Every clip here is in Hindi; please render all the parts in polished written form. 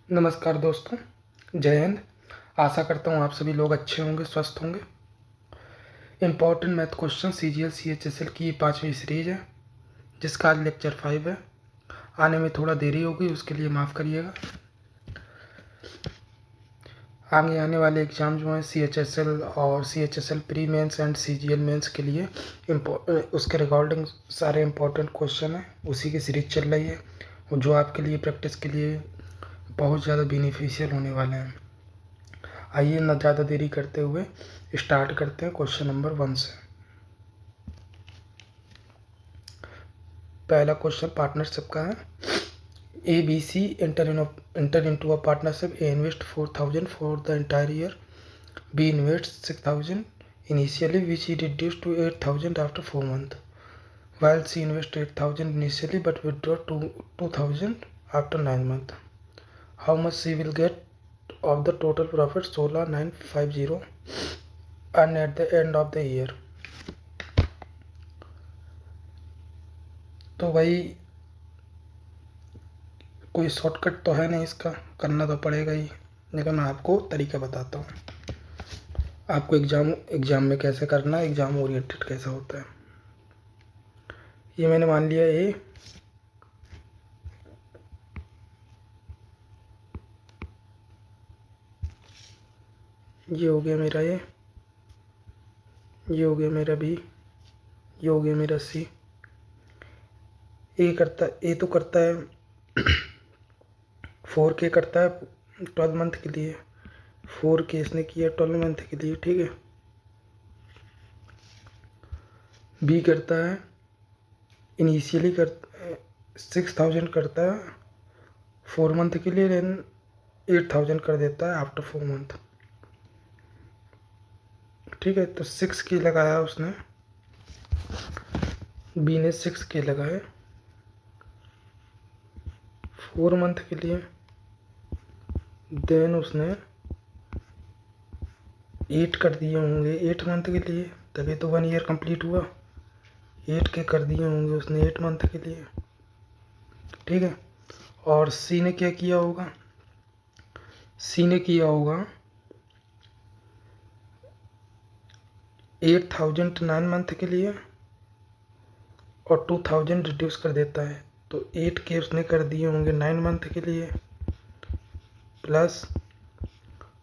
नमस्कार दोस्तों, जय हिंद। आशा करता हूँ आप सभी लोग अच्छे होंगे, स्वस्थ होंगे। Important math question CGL CHSL की 5वीं सीरीज है, जिसका आज लेक्चर 5 है। आने में थोड़ा देरी हो गई, उसके लिए माफ़ करिएगा। आगे आने वाले एग्ज़ाम जो हैं CHSL और CHSL pre mains and CGL mains के लिए उसके रिगार्डिंग सारे इम्पोर्टेंट क्वेश्चन हैं, उसी की सीरीज चल रही है, जो आपके लिए प्रैक्टिस के लिए बहुत ज़्यादा बेनिफिशियल होने वाले हैं। आइए ना ज़्यादा देरी करते हुए स्टार्ट करते हैं क्वेश्चन नंबर 1 से। पहला क्वेश्चन पार्टनरशिप का है। ABC enter into a partnership. A invest 4,000 for the entire year. B invests 6,000 initially, which he reduced to 8,000 after 4 months. While C invests 8,000 initially but withdraw 2,000 after 9 months. How much she will get of the total profit 16,950 earned at the end of the year? तो भाई कोई शॉर्टकट तो है नहीं, इसका करना तो पड़ेगा ही, लेकिन मैं आपको तरीका बताता हूँ आपको एग्ज़ाम में कैसे करना है, एग्ज़ाम ओरिएंटेड कैसा होता है। ये मैंने मान लिया ये हो गया मेरा ये हो गया मेरा B, ये हो गया मेरा C। ए तो करता है 4K करता है 12 मंथ के लिए, 4K इसने किया 12 मंथ के लिए, ठीक है। B करता है इनिशियली 6,000 करता है 4 मंथ के लिए, देन 8,000 कर देता है आफ्टर 4 मंथ, ठीक है। तो 6K लगाया उसने, B ने 6K लगाए 4 मंथ के लिए, देन उसने 8 कर दिए होंगे 8 मंथ के लिए, तभी तो 1 ईयर कंप्लीट हुआ। 8K कर दिए होंगे उसने 8 मंथ के लिए, ठीक है। और C ने क्या किया होगा, C ने किया होगा 8,000 9 मंथ के लिए और 2,000 रिड्यूस कर देता है, तो 8K उसने कर दिए होंगे 9 मंथ के लिए, प्लस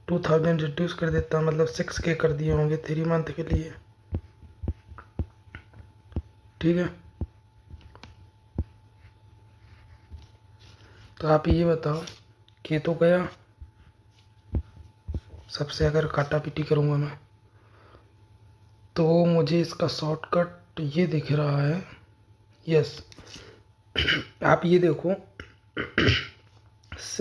2,000 रिड्यूस कर देता है, मतलब 6K कर दिए होंगे 3 मंथ के लिए, ठीक है। तो आप ये बताओ कि तो गया, सबसे अगर काटा पीटी करूँगा मैं तो मुझे इसका शॉर्टकट ये दिख रहा है। यस, आप ये देखो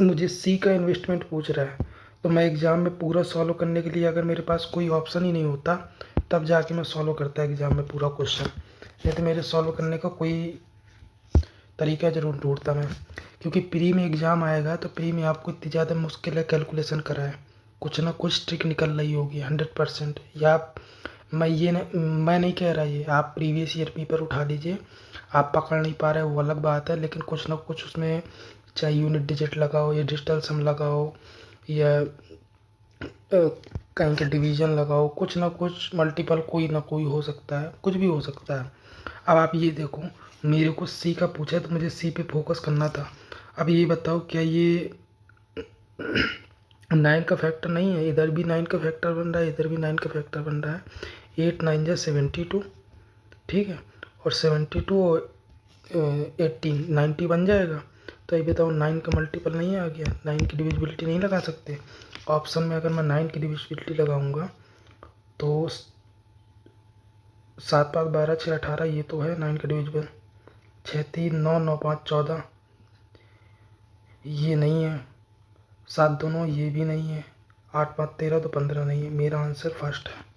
मुझे C का इन्वेस्टमेंट पूछ रहा है, तो मैं एग्ज़ाम में पूरा सॉल्व करने के लिए अगर मेरे पास कोई ऑप्शन ही नहीं होता तब जाके मैं सॉल्व करता एग्ज़ाम में पूरा क्वेश्चन, नहीं तो मेरे सॉल्व करने का कोई तरीका ज़रूर ढूंढता मैं, क्योंकि प्री में एग्ज़ाम आएगा तो प्री में आपको इतनी ज़्यादा मुश्किल है कैलकुलेशन कराए, कुछ ना कुछ ट्रिक निकल रही होगी 100%। या मैं नहीं कह रहा, ये आप प्रीवियस ईयर पेपर उठा लीजिए, आप पकड़ नहीं पा रहे वो अलग बात है, लेकिन कुछ ना कुछ उसमें चाहे यूनिट डिजिट लगाओ या डिजिटल सम लगाओ या कहीं के डिवीज़न लगाओ, कुछ ना कुछ मल्टीपल कोई ना कोई हो सकता है, कुछ भी हो सकता है। अब आप ये देखो, मेरे को C का पूछा है तो मुझे C पे फोकस करना था। अब ये बताओ क्या ये 9 का फैक्टर नहीं है, इधर भी 9 का फैक्टर बन रहा है, इधर भी 9 का फैक्टर बन रहा है। 8 9 जा 72, ठीक है, और 72 और 18 90 बन जाएगा। तो ये बताओ 9 का मल्टीपल नहीं आ गया, 9 की डिविजिबिलिटी नहीं लगा सकते। ऑप्शन में अगर मैं 9 की डिविजिबिलिटी लगाऊंगा तो 7 5 12 6 18, ये तो है 9 का डिविजिबल। 6 3 9 9 5 14, ये नहीं है। 7 2 9, ये भी नहीं है। 8 5 13 तो 15 नहीं है। मेरा आंसर फर्स्ट है।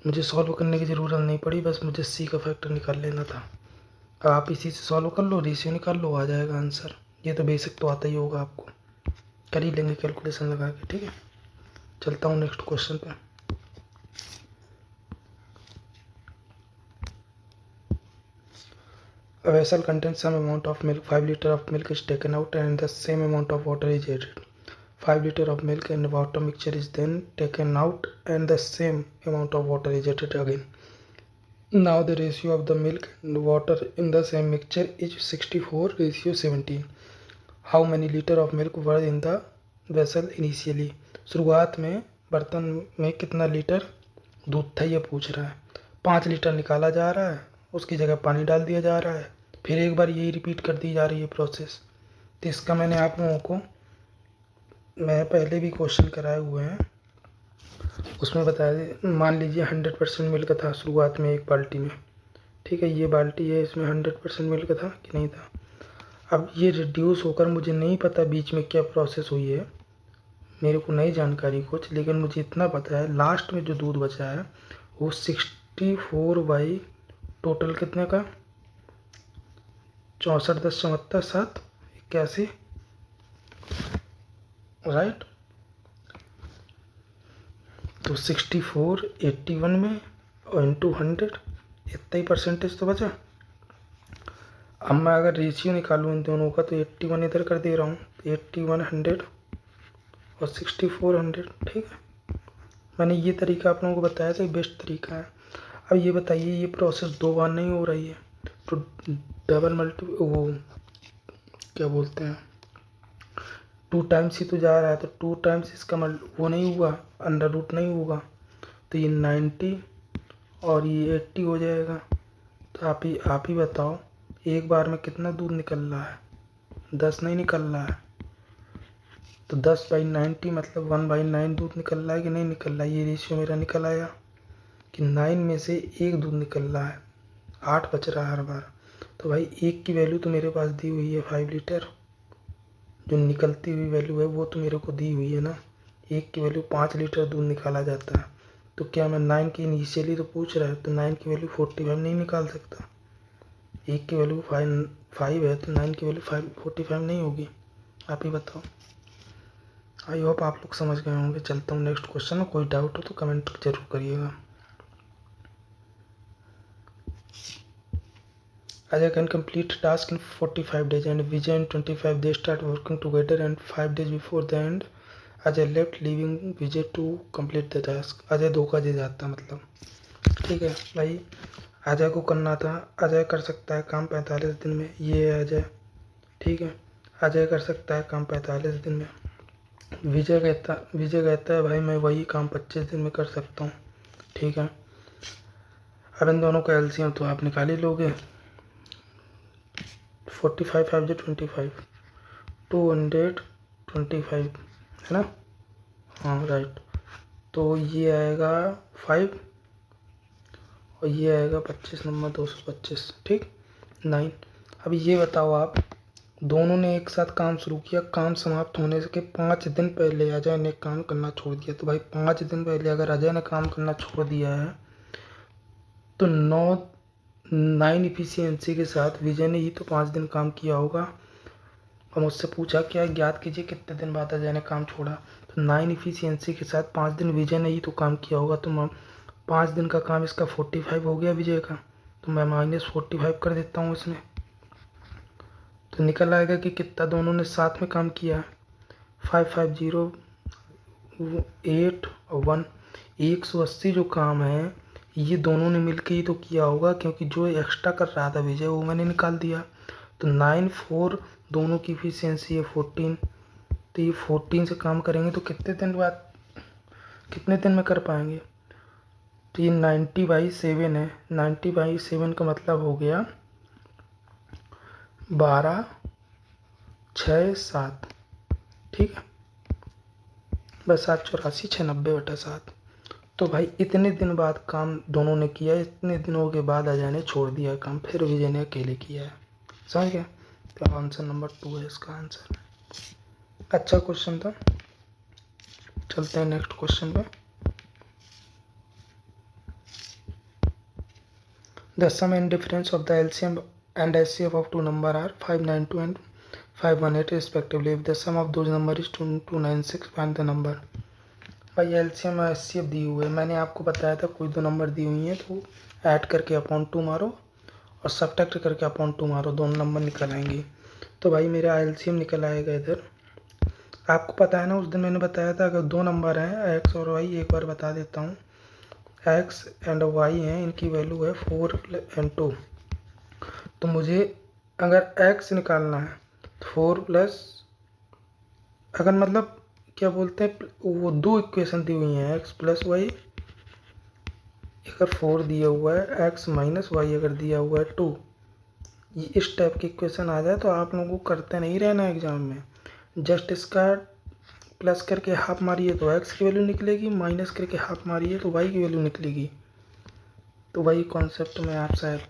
मुझे सॉल्व करने की ज़रूरत नहीं पड़ी, बस मुझे C का फैक्टर निकाल लेना था। अब आप इसी से सॉल्व कर लो, रेशियो निकाल लो, आ जाएगा आंसर। ये तो बेसिक तो आता ही होगा आपको, कर ही लेंगे कैलकुलेशन लगा के, ठीक है। चलता हूँ नेक्स्ट क्वेश्चन पे। A vessel contains some amount of milk. 5 liter of milk is taken out and the same amount of water is added. 5 liter of milk and water mixture is then taken out and the same amount of water is added again. Now the ratio of the milk and water in the same mixture is 64:17. How many liter of milk were in the vessel initially? शुरुआत में बर्तन में कितना लीटर दूध था ये पूछ रहा है। 5 लीटर निकाला जा रहा है, उसकी जगह पानी डाल दिया जा रहा है, फिर एक बार यही रिपीट कर दी जा रही है प्रोसेस। तो इसका मैंने आप लोगों को मैं पहले भी क्वेश्चन कराए हुए हैं, उसमें बताया दे। मान लीजिए 100% मिल्क था शुरुआत में एक बाल्टी में, ठीक है, ये बाल्टी है, इसमें 100% मिल्क था कि नहीं था। अब ये रिड्यूस होकर मुझे नहीं पता बीच में क्या प्रोसेस हुई है, मेरे को नई जानकारी कुछ, लेकिन मुझे इतना पता है लास्ट में जो दूध बचा है वो 64 बाई टोटल कितने का 64.74 राइट। तो 64 81 में और इंटू 100 इतना ही परसेंटेज तो बचा। अब मैं अगर रेशियो निकालूँ इन दोनों का तो 81 इधर कर दे रहा हूँ, 81 100 और 64 100, ठीक है। मैंने ये तरीका आप लोगों को बताया था, बेस्ट तरीका है। अब ये बताइए ये प्रोसेस 2 बार नहीं हो रही है तो डबल वो क्या बोलते हैं 2 टाइम्स ही तो जा रहा है, तो 2 टाइम्स इसका वो नहीं हुआ, अंडर रूट नहीं होगा, तो ये 90 और ये 80 हो जाएगा। तो आप ही बताओ एक बार में कितना दूध निकल रहा है? 10 नहीं निकल रहा है, तो 10/90 मतलब 1/9 दूध निकल रहा है कि नहीं निकल रहा है? ये रेशियो मेरा निकल आया कि 9 में से 1 दूध निकल रहा है, 8 बच रहा है हर बार। तो भाई 1 की वैल्यू तो मेरे पास दी हुई है 5 लीटर, जो निकलती हुई वैल्यू है वो तो मेरे को दी हुई है ना। 1 की वैल्यू 5 लीटर दूध निकाला जाता है, तो क्या मैं 9 की इनिशियली तो पूछ रहा है, तो 9 की वैल्यू 45 नहीं निकाल सकता? 1 की वैल्यू 5 है तो 9 की वैल्यू 45 नहीं होगी? आप ही बताओ। आई होप आप लोग समझ गए होंगे। चलता हूँ नेक्स्ट क्वेश्चन में, कोई डाउट हो तो कमेंट जरूर करिएगा। Ajay can complete task in 45 days and Vijay in 25. They start working together and 5 days before the end Ajay left, leaving Vijay to complete the task. Ajay धोखा दे जाता मतलब, ठीक है भाई। अजय को करना था, अजय कर सकता है काम 45 दिन में, ये है अजय, ठीक है। अजय कर सकता है काम 45 दिन में। विजय कहता है भाई मैं वही काम 25 दिन में कर सकता हूँ, ठीक है। अब इन दोनों का एलसीएम तो आप निकाल ही लोगे। 45 5 जो 25 225 है ना, हाँ राइट। तो ये आएगा 5 और ये आएगा 25 नंबर 225, ठीक 9। अब ये बताओ आप, दोनों ने एक साथ काम शुरू किया, काम समाप्त होने के 5 दिन पहले अजय ने काम करना छोड़ दिया। तो भाई 5 दिन पहले अगर अजय ने काम करना छोड़ दिया है तो 9 इफिशियंसी के साथ विजय ने ही तो 5 दिन काम किया होगा। और मुझसे पूछा क्या ज्ञात कीजिए कितने दिन बाद अजय ने काम छोड़ा, तो 9 इफिशियंसी के साथ 5 दिन विजय ने ही तो काम किया होगा। तो 5 दिन का काम इसका 45 हो गया विजय का, तो मैं -45 कर देता हूँ इसमें, तो निकल आएगा कि कितना दोनों ने साथ में काम किया है। 5 5 0 8 और 1 180 जो काम है ये दोनों ने मिलके ही तो किया होगा, क्योंकि जो एक्स्ट्रा कर रहा था विजय वो मैंने निकाल दिया। तो 9 4 दोनों की इफिशियंसी है 14, तो ये 14 से काम करेंगे तो कितने दिन में कर पाएंगे? तो ये 90/7 है, 90/7 का मतलब हो गया 12 6 7, ठीक है, बस 7 84 690/7। तो भाई इतने दिन बाद काम दोनों ने किया, इतने दिनों के बाद अजय ने छोड़ दिया काम, फिर विजय ने अकेले किया है, समझ गया? तो आंसर नंबर 2 है इसका आंसर। अच्छा क्वेश्चन था, चलते हैं नेक्स्ट क्वेश्चन पे। The sum and difference of the LCM and HCF of two number are 592 and 518 respectively. If the sum of those number is 2296, find the number. भाई एलसीएम और एचसीएफ दी हुई है, मैंने आपको बताया था कोई दो नंबर दी हुई हैं तो ऐड करके अपॉन 2 मारो और सब्ट्रैक्ट करके अपॉन 2 मारो, दोनों नंबर निकल आएंगे। तो भाई मेरा एलसीएम निकल आएगा इधर। आपको पता है ना, उस दिन मैंने बताया था अगर 2 नंबर हैं एक्स और वाई, एक बार बता देता हूँ, एक्स एंड वाई हैं, इनकी वैल्यू है 4 एंड 2। तो मुझे अगर एक्स निकालना है तो 4 प्लस, अगर मतलब क्या बोलते हैं, वो 2 इक्वेशन दी हुई हैं, एक्स प्लस वाई अगर 4 दिया हुआ है, एक्स माइनस वाई अगर दिया हुआ है 2, ये इस टाइप की इक्वेशन आ जाए तो आप लोगों को करते नहीं रहना एग्जाम में, जस्ट इसका प्लस करके हाफ मारिए तो एक्स की वैल्यू निकलेगी, माइनस करके हाफ मारिए तो वाई की वैल्यू निकलेगी। तो वही कॉन्सेप्ट में आप शायद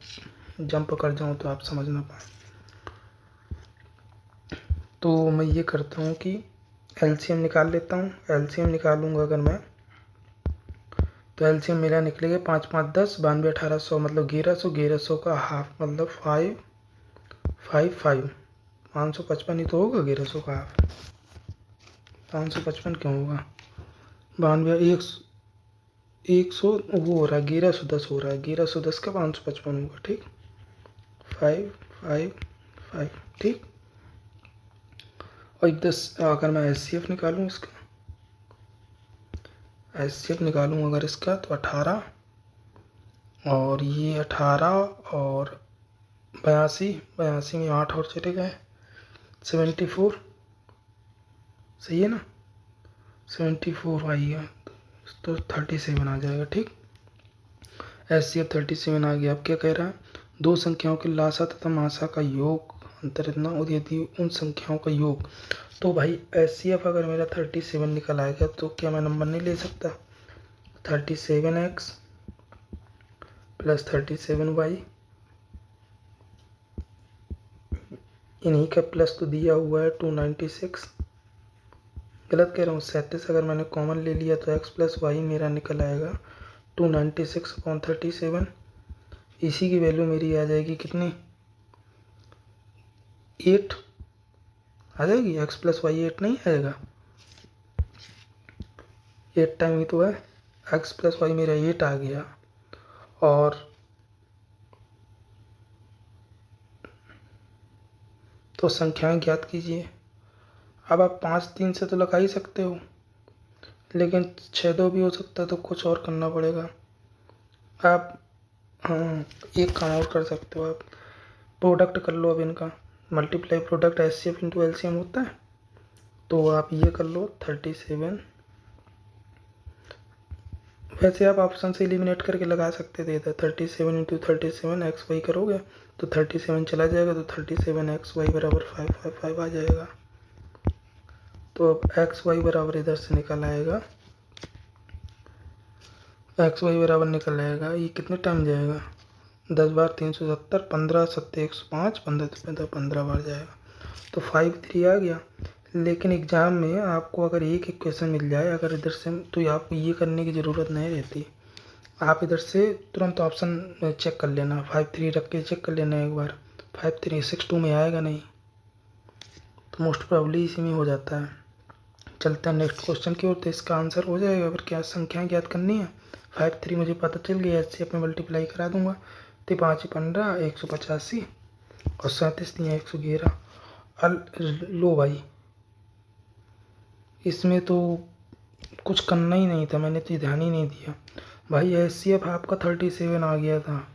जंप कर जाऊँ तो आप समझ ना पाए। तो मैं ये करता हूँ कि एलसीएम निकाल लेता हूँ। एलसीएम निकालूंगा अगर मैं, तो एलसीएम मेरा निकलेगा 5 5 10 92 1800, मतलब 1100, 1100 का हाफ मतलब 555, 555 ही तो होगा 1100 का हाफ, 555 क्यों होगा, 92 100 वो हो रहा है, 1110 हो रहा है, 1110 का 555 होगा, ठीक, 555, ठीक। और 10 अगर मैं एचसीएफ निकालूँ इसका, एचसीएफ निकालूँ अगर इसका तो 18, और ये 18 और 82, 82 में 8 और चले गए, 74, सही है ना, 74 आइएगा तो 37 आ जाएगा, ठीक। एचसीएफ 37 आ गया। अब क्या कह रहा है, 2 संख्याओं के लासा तथा मासा का योग अंतर इतना, और यदि उन संख्याओं का योग, तो भाई एचसीएफ अगर मेरा 37 निकल आएगा तो क्या मैं नंबर नहीं ले सकता, 37x प्लस 37y, इन्हीं का प्लस तो दिया हुआ है 296, गलत कह रहा हूँ, 37 अगर मैंने कॉमन ले लिया तो x प्लस वाई मेरा निकल आएगा 296/37। इसी की वैल्यू मेरी आ जाएगी कितनी, 8 आ जाएगी, x प्लस वाई 8 नहीं आएगा, 8 टाइम ही तो है, x प्लस वाई मेरा 8 आ गया। और तो संख्याएं ज्ञात कीजिए। अब आप 5 3 से तो लगा ही सकते हो, लेकिन 6 2 भी हो सकता है, तो कुछ और करना पड़ेगा आप। हाँ, एक काम और कर सकते हो आप, प्रोडक्ट कर लो अब इनका, multiply product HCF into LCM होता है, तो आप ये कर लो 37, वैसे आप ऑप्शन से एलिमिनेट करके लगा सकते थे इधर, 37 इंटू 37 एक्स वाई करोगे तो 37 चला जाएगा, तो 37 एक्स वाई बराबर 555 आ जाएगा। तो अब एक्स वाई बराबर इधर से निकल आएगा, एक्स वाई बराबर निकल आएगा, ये कितने टाइम जाएगा, 10 बार 370, 15 7 105, 15 15 बार जाएगा, तो 53 आ गया। लेकिन एग्ज़ाम में आपको अगर एक इक्वेशन मिल जाए अगर इधर से, तो आपको ये करने की ज़रूरत नहीं रहती, आप इधर से तुरंत ऑप्शन चेक कर लेना, 53 रख के चेक कर लेना एक बार, 53 62 में आएगा नहीं, तो मोस्ट प्रोबेबली इसी में हो जाता है। चलते हैं नेक्स्ट क्वेश्चन की ओर, तो इसका आंसर हो जाएगा, फिर क्या संख्याएं ज्ञात करनी है, 53 मुझे पता चल गया, इससे अपने मल्टीप्लाई करा दूंगा, तो 5 15 185 और 37 दिया 111। लो भाई, इसमें तो कुछ करना ही नहीं था, मैंने तो ध्यान ही नहीं दिया भाई। एचसीएफ आपका 37 आ गया था,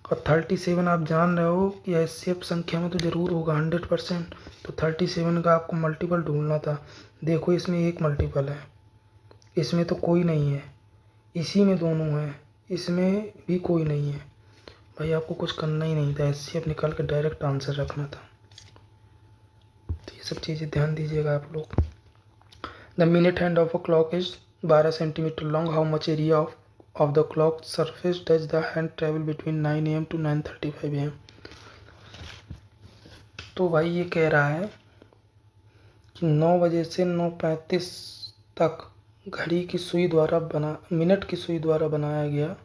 और 37 आप जान रहे हो कि एचसीएफ संख्या में तो ज़रूर होगा 100%, तो 37 का आपको मल्टीपल ढूंढना था। देखो इसमें एक मल्टीपल है, इसमें तो कोई नहीं है, इसी में दोनों हैं, इसमें भी कोई नहीं है। भाई आपको कुछ करना ही नहीं था, एचसीएफ निकाल के डायरेक्ट आंसर रखना था। तो ये सब चीज़ें ध्यान दीजिएगा आप लोग। The minute hand of a clock is 12 centimetre long, how much area of the clock surface does the hand travel between 9 AM to 9:35 AM। तो भाई ये कह रहा है कि 9 बजे से 9:35 तक घड़ी की सुई द्वारा मिनट की सुई द्वारा बनाया गया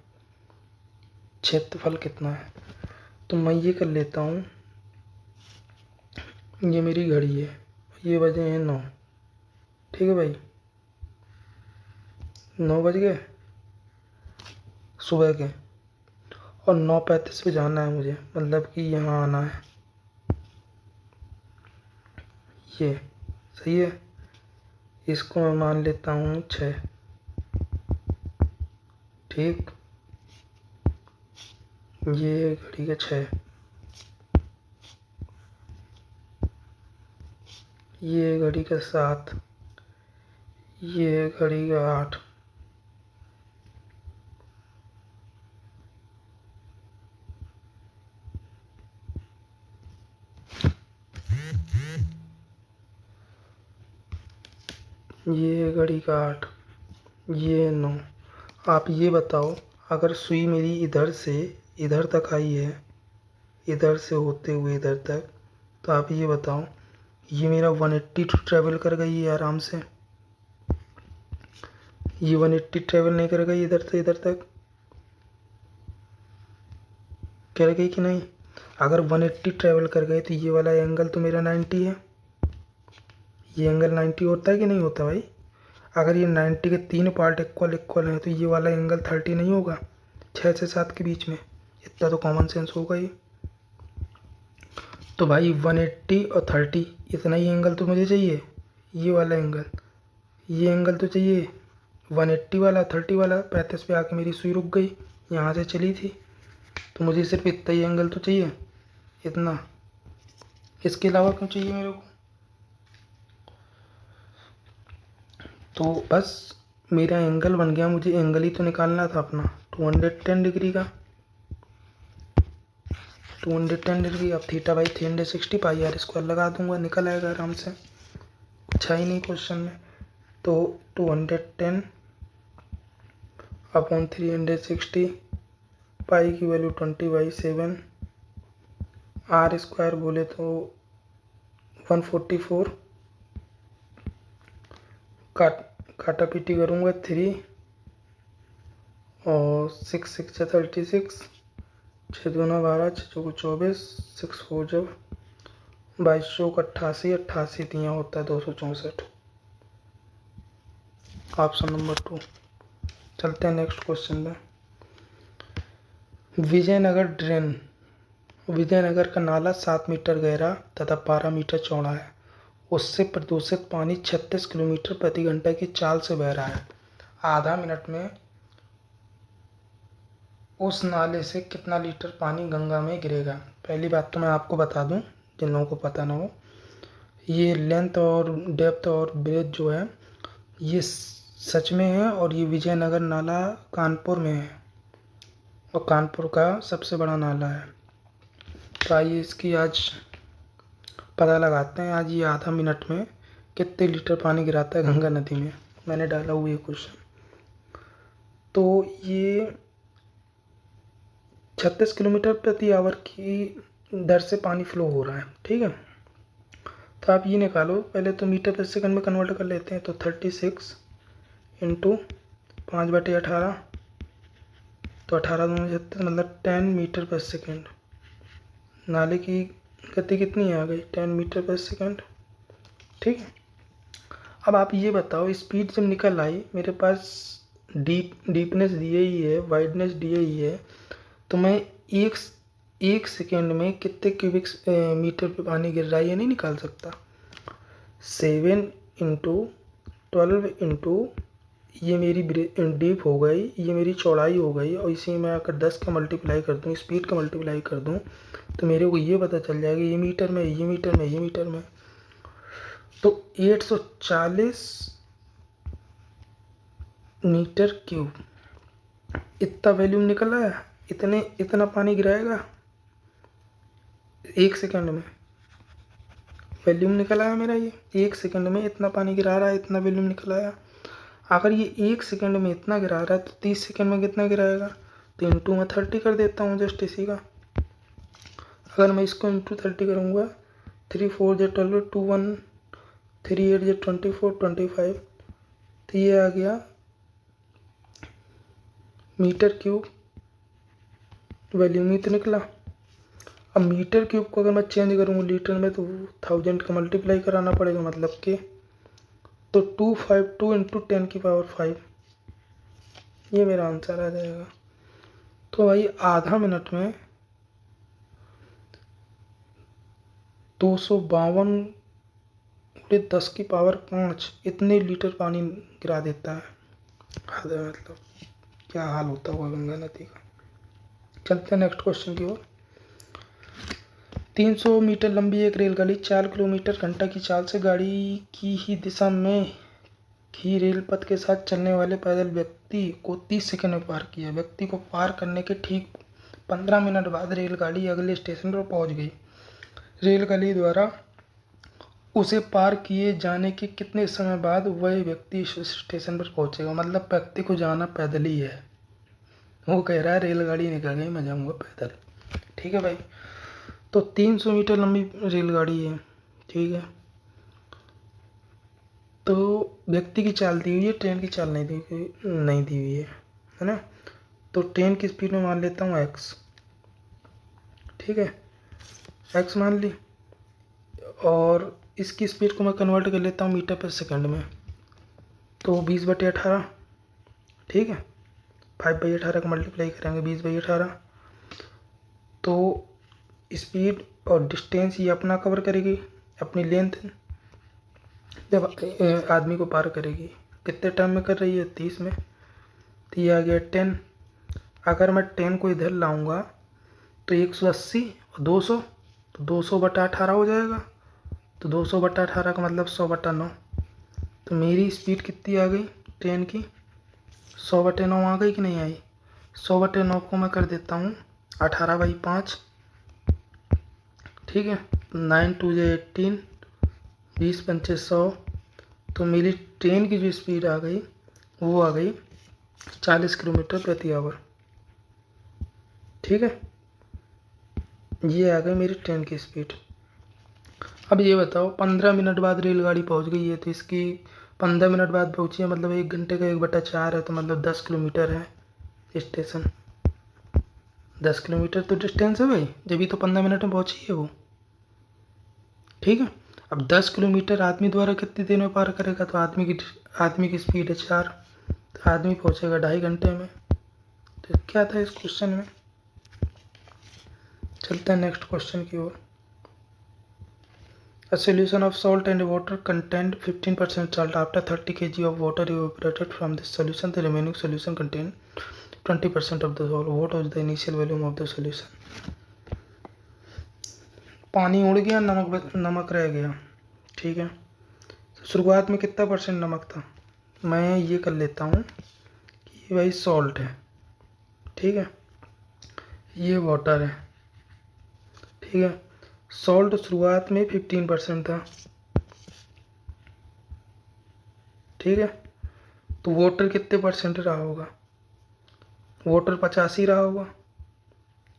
क्षेत्रफल कितना है। तो मैं ये कर लेता हूँ, ये मेरी घड़ी है, ये बजे हैं 9, ठीक है भाई, 9 बज गए सुबह के, और 9:35 पे जाना है मुझे, मतलब कि यहाँ आना है। ये सही है, इसको मैं मान लेता हूँ 6। ठीक, ये घड़ी का 6, ये घड़ी का 7, ये घड़ी का 8, ये घड़ी का 8, ये 9। आप ये बताओ, अगर सुई मेरी इधर से इधर तक आई है, इधर से होते हुए इधर तक, तो आप ये बताओ ये मेरा 180 तो ट्रैवल कर गई है आराम से। ये 180 ट्रैवल नहीं कर गई इधर से इधर तक, कर गई कि नहीं? अगर 180 ट्रैवल कर गए तो ये वाला एंगल तो मेरा 90 है। ये एंगल 90 होता है कि नहीं होता भाई? अगर ये 90 के 3 पार्ट इक्वल इक्वल हैं तो ये वाला एंगल 30 नहीं होगा 6 से 7 के बीच में? इतना तो कॉमन सेंस होगा ही। तो भाई 180 और 30 इतना ही एंगल तो मुझे चाहिए। ये वाला एंगल, ये एंगल तो चाहिए 180 वाला, 30 वाला। 35 पे आके मेरी सुई रुक गई, यहाँ से चली थी, तो मुझे सिर्फ इतना ही एंगल तो चाहिए, इतना। इसके अलावा क्यों चाहिए मेरे को? तो बस मेरा एंगल बन गया, मुझे एंगल ही तो निकालना था अपना 210 डिग्री का। 210 डिग्री। अब theta by 360 pi r square लगा दूंगा, निकल आएगा आराम से, कुछ है ही नहीं क्वेश्चन में। तो 210 अपॉन 360, पाई की वैल्यू 20/7, आर स्क्वायर बोले तो 144, काटा पीटी करूँगा 3 और 6 6 36, 6 दूना 12, 6 चौको 24, 6 4 जब 22 चौक 88, 88 दिया होता है 264। Option number 2। चलते हैं नेक्स्ट क्वेश्चन में। विजयनगर ड्रेन, विजयनगर का नाला 7 मीटर गहरा तथा 12 मीटर चौड़ा है। उससे प्रदूषित पानी 36 किलोमीटर प्रति घंटा की चाल से बह रहा है। आधा मिनट में उस नाले से कितना लीटर पानी गंगा में गिरेगा? पहली बात तो मैं आपको बता दूं, जिन लोगों को पता ना हो, ये लेंथ और डेप्थ और ब्रेथ जो है ये सच में है, और ये विजयनगर नाला कानपुर में है, और कानपुर का सबसे बड़ा नाला है। तो आइए इसकी आज पता लगाते हैं, आज ये आधा मिनट में कितने लीटर पानी गिराता है गंगा नदी में। मैंने डाला हुआ ये क्वेश्चन। तो ये 36 किलोमीटर प्रति आवर की दर से पानी फ्लो हो रहा है, ठीक है। तो आप ये निकालो, पहले तो मीटर पर सेकंड में कन्वर्ट कर लेते हैं। तो 36 इंटू 5/18, तो 18 दूनी 36, मतलब 10 मीटर पर सेकंड। नाले की गति कितनी आ गई? 10 मीटर पर सेकंड, ठीक है। अब आप ये बताओ, स्पीड जब निकल आई, मेरे पास डीपनेस दिए ही है, वाइडनेस दिए ही है, तो मैं एक सेकेंड में कितने क्यूबिक मीटर पे पानी गिर रहा है ये नहीं निकाल सकता? 7 इंटू 12 इंटू ये मेरी डीप हो गई, ये मेरी चौड़ाई हो गई, और इसी में अगर 10 का मल्टीप्लाई कर दूँ, स्पीड का मल्टीप्लाई कर दूँ, तो मेरे को ये पता चल जाएगा ये मीटर में, ये मीटर में, ये मीटर में। तो 840 मीटर क्यूब इतना वॉल्यूम निकल आया। इतना पानी गिराएगा एक सेकंड में। वॉल्यूम निकल आया मेरा, ये एक सेकंड में इतना पानी गिरा रहा है, इतना वॉल्यूम निकल आया। अगर ये एक सेकंड में इतना गिरा रहा है तो 30 सेकंड में कितना गिराएगा? तो इंटू में 30 कर देता हूँ जस्ट इसी का। अगर मैं इसको इंटू 30 करूँगा, 3 4 जो 12, 2 1 3 8 जो 24 25, तो ये आ गया मीटर क्यूब। वॉल्यूम ही तो निकला। अब मीटर क्यूब को अगर मैं चेंज करूँगा लीटर में, तो 1000 का मल्टीप्लाई कराना पड़ेगा, मतलब कि तो 252 इंटू 10 की पावर 5, ये मेरा आंसर आ जाएगा। तो भाई आधा मिनट में 252 × 10⁵ इतने लीटर पानी गिरा देता है। मतलब क्या हाल होता होगा गंगा नदी का। चलते हैं नेक्स्ट क्वेश्चन की ओर। 300 मीटर लंबी एक रेलगाड़ी 4 किलोमीटर घंटा की चाल से गाड़ी की ही दिशा में ही रेल पथ के साथ चलने वाले पैदल व्यक्ति को 30 सेकंड में पार किया। व्यक्ति को पार करने के ठीक 15 मिनट बाद रेलगाड़ी अगले स्टेशन पर पहुंच गई। रेलगाड़ी द्वारा उसे पार किए जाने के कितने समय बाद वह व्यक्ति इस स्टेशन पर पहुंचेगा। मतलब व्यक्ति को जाना पैदल ही है। वो कह रहा है रेलगाड़ी निकल गई, मैं जाऊंगा पैदल। ठीक है भाई। तो 300 मीटर लंबी रेलगाड़ी है, ठीक है। तो व्यक्ति की चाल दी हुई है, ट्रेन की चाल नहीं दी हुई है ना। तो ट्रेन की स्पीड में मान लेता हूँ x, ठीक है, x मान ली। और इसकी स्पीड को मैं कन्वर्ट कर लेता हूँ मीटर पर सेकंड में। तो 20/18, ठीक है। 5/18 का मल्टीप्लाई करेंगे 20/18। तो स्पीड और डिस्टेंस ये अपना कवर करेगी, अपनी लेंथ जब आदमी को पार करेगी। कितने टाइम में कर रही है? 30 में। तो ये आ गया 10। अगर मैं 10 को इधर लाऊंगा तो 180 और 200, तो 200/18 हो जाएगा। तो 200/18 का मतलब 100/9। तो मेरी स्पीड कितनी आ गई ट्रेन की? 100/9 आ गई कि नहीं आई? 100/9 को मैं कर देता हूँ 18/5, ठीक है। 9 2 18, 20 5 100। तो मेरी ट्रेन की जो स्पीड आ गई वो आ गई 40 किलोमीटर प्रति आवर, ठीक है। ये आ गई मेरी ट्रेन की स्पीड। अब ये बताओ 15 मिनट बाद रेलगाड़ी पहुंच गई है, तो इसकी 15 मिनट बाद पहुंची है, मतलब 1 घंटे का 1/4 है, तो मतलब 10 किलोमीटर है स्टेशन। 10 किलोमीटर तो डिस्टेंस है भाई, जब भी तो 15 मिनट में पहुंची है वो, ठीक है। अब 10 किलोमीटर आदमी द्वारा कितनी देर में पार करेगा? तो आदमी की स्पीड है 4, तो आदमी पहुंचेगा 2.5 घंटे में। तो क्या था इस क्वेश्चन में। चलते हैं नेक्स्ट क्वेश्चन की ओर। A solution of salt and water contained 15% salt. After 30 kg of water evaporated from this solution, the remaining solution contained 20% of the salt. What was the initial volume of the solution? पानी उड़ गया, नमक रह गया, ठीक है। तो शुरुआत में कितना परसेंट नमक था? मैं ये कर लेता हूँ कि ये भाई सॉल्ट है, ठीक है, ये वाटर है, ठीक है। सॉल्ट शुरुआत में 15% था, ठीक है। तो वाटर कितने परसेंट रहा होगा? वाटर 50 ही रहा होगा,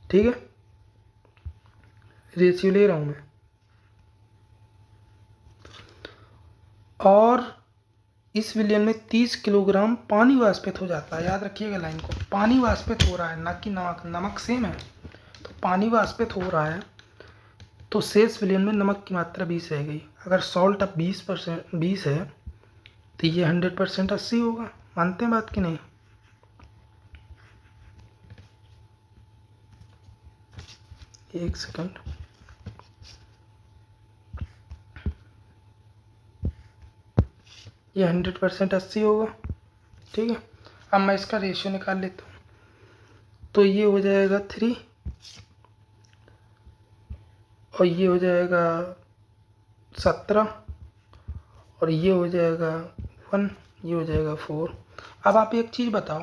ठीक है। रेशियो ले रहा हूं मैं। और इस विलयन में 30 किलोग्राम पानी वाष्पित हो जाता है। याद रखिएगा लाइन को, पानी वाष्पित हो रहा है, ना कि नमक। नमक सेम है, तो पानी वाष्पित हो रहा है, तो शेष विलयन में नमक की मात्रा 20 रह गई। अगर सॉल्ट अब 20 है, तो ये 100% 80 होगा। मानते हैं बात कि नहीं? एक सेकंड, ये 100% 80 होगा, ठीक है। अब मैं इसका रेशियो निकाल लेता हूँ। तो ये हो जाएगा 3 और ये हो जाएगा 17 और ये हो जाएगा 1, ये हो जाएगा 4। अब आप एक चीज़ बताओ,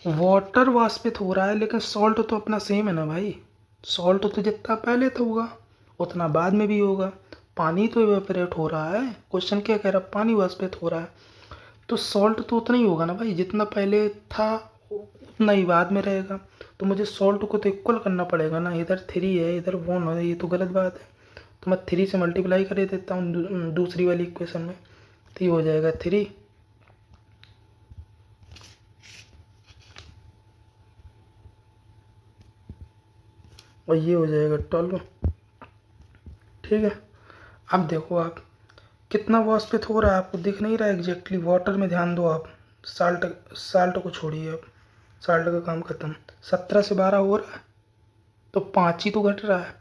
वाटर वाष्पित हो रहा है लेकिन सॉल्ट तो अपना सेम है ना भाई। सॉल्ट तो जितना पहले था होगा उतना बाद में भी होगा। पानी तो इवेपोरेट हो रहा है, क्वेश्चन क्या कह रहा है? पानी वाष्पित हो रहा है, तो सॉल्ट तो उतना ही होगा ना भाई, जितना पहले था उतना ही बाद में रहेगा। तो मुझे सॉल्ट को तो इक्वल करना पड़ेगा ना। इधर 3 है, इधर 1 है, ये तो गलत बात है। तो मैं 3 से मल्टीप्लाई कर देता हूँ दूसरी वाली इक्वेशन में। तो ये हो जाएगा 3 और ये हो जाएगा 12, ठीक है। अब देखो आप कितना वाष्पित हो रहा है, आपको दिख नहीं रहा है एग्जैक्टली? वाटर में ध्यान दो आप, साल्ट को छोड़िए अब। साल्ट का काम खत्म। 17 से 12 हो रहा है तो 5 ही तो घट रहा है।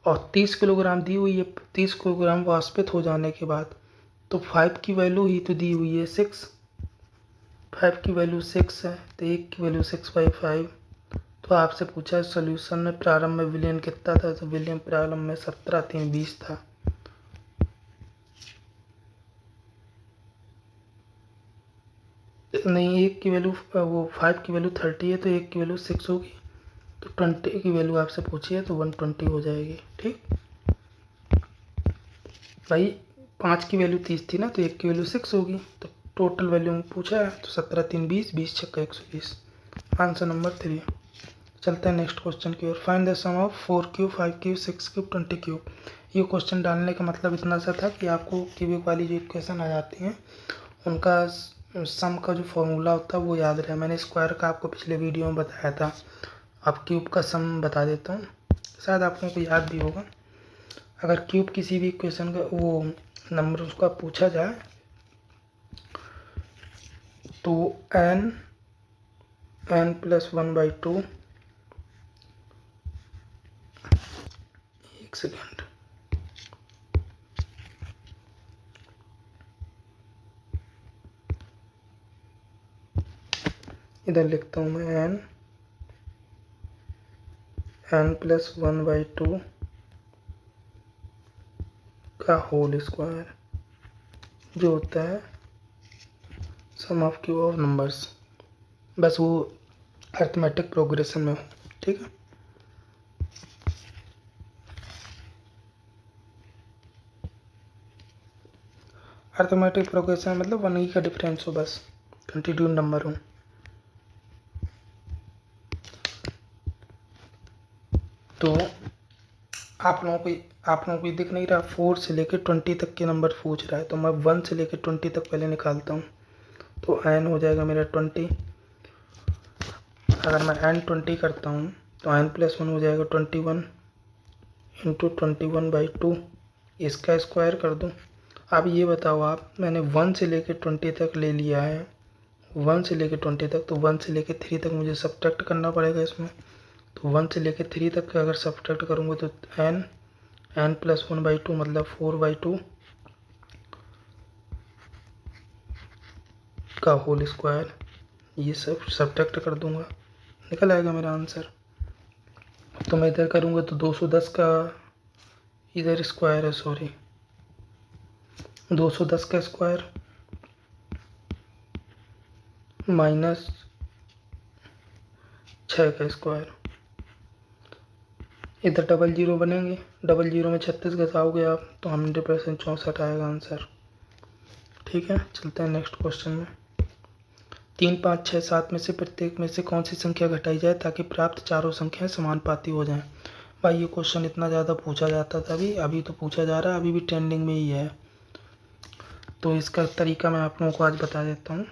और 30 किलोग्राम दी हुई है, 30 किलोग्राम वाष्पित हो जाने के बाद तो 5 की वैल्यू ही तो दी हुई है 6। 5 की वैल्यू 6 है तो 1 की वैल्यू 6/5। तो आपसे पूछा है सोल्यूशन में प्रारंभ में विलयन कितना था, तो विलयन प्रारंभ में 17 3 20 था। नहीं, 1 की वैल्यू वो 5 की वैल्यू 30 है तो 1 की वैल्यू 6 होगी। तो 20 की वैल्यू आपसे पूछी है तो 120 हो जाएगी। ठीक भाई, 5 की वैल्यू 30 थी ना तो 1 की वैल्यू 6 होगी। तो टोटल वैल्यू में पूछा है तो 17 3 20, 20 छक्का 120। Answer number 3। चलते हैं नेक्स्ट क्वेश्चन की ओर। Find the sum of 4 cube 5 cube 6 cube 20 cube. ये क्वेश्चन डालने का मतलब इतना सा था कि आपको क्यूबिक वाली जो इक्वेशन आ जाती हैं उनका सम का जो फॉर्मूला होता है वो याद रहे। मैंने स्क्वायर का आपको पिछले वीडियो में बताया था। अब क्यूब का सम बता देता हूँ, शायद आप लोगों को याद भी होगा। अगर क्यूब किसी भी इक्वेशन का वो नंबर उसका पूछा जाए तो n प्लस 1/2। एक सेकेंड, इधर लिखता हूँ मैं n प्लस 1/2 का होल स्क्वायर जो होता है सम ऑफ क्यूब ऑफ नंबर्स। बस वो अर्थमेटिक प्रोग्रेशन में हो। ठीक है, अर्थमेटिक प्रोग्रेशन मतलब 1 ही का डिफरेंस हो, बस कंटिन्यूड नंबर हो। तो आप लोगों को ये दिख नहीं रहा, 4 से लेकर 20 तक के नंबर पूछ रहा है तो मैं 1 से लेकर 20 तक पहले निकालता हूँ। तो n हो जाएगा मेरा 20। अगर मैं n 20 करता हूँ तो n प्लस 1 हो जाएगा 21 इंटू 21/2। इसका स्क्वायर कर दूँ। अब ये बताओ आप, मैंने 1 से लेकर 20 तक ले लिया है, 1 से लेकर 20 तक, तो 1 से लेकर 3 तक मुझे सब्ट्रैक्ट करना पड़ेगा इसमें। तो 1 से लेकर 3 तक का अगर सब्ट्रैक्ट करूँगा तो n प्लस 1/2 मतलब 4/2 का होल स्क्वायर। ये सब सब्ट्रैक्ट कर दूंगा, निकल आएगा मेरा आंसर। तो मैं इधर करूँगा तो 210 का इधर स्क्वायर है, सॉरी 210 का स्क्वायर माइनस 6 का स्क्वायर। इधर डबल जीरो बनेंगे, डबल जीरो में 36 घटाओगे आप तो 100% 64 आएगा आंसर। ठीक है, चलते हैं नेक्स्ट क्वेश्चन में। 3 5 6 7 में से प्रत्येक में से कौन सी संख्या घटाई जाए ताकि प्राप्त चारों संख्याएं समानुपाती हो जाएं। भाई ये क्वेश्चन इतना ज़्यादा पूछा जाता था, अभी तो पूछा जा रहा है, अभी भी ट्रेंडिंग में ही है। तो इसका तरीका मैं आप लोगों को आज बता देता हूँ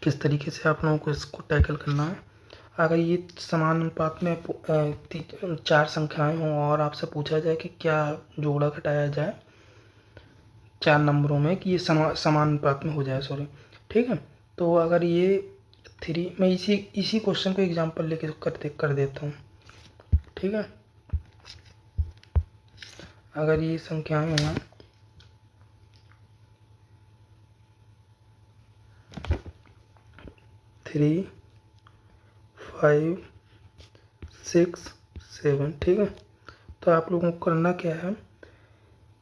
किस तरीके से आप लोगों को इसको टैकल करना है। अगर ये समान अनुपात में 4 संख्याएं हों और आपसे पूछा जाए कि क्या जोड़ा घटाया जाए 4 नंबरों में कि ये समान अनुपात में हो जाए, सॉरी। ठीक है, तो अगर ये 3, मैं इसी क्वेश्चन को एग्जांपल लेके कर देता हूँ। ठीक है, अगर ये संख्याएं हैं 3 5 6 7, ठीक है, तो आप लोगों को करना क्या है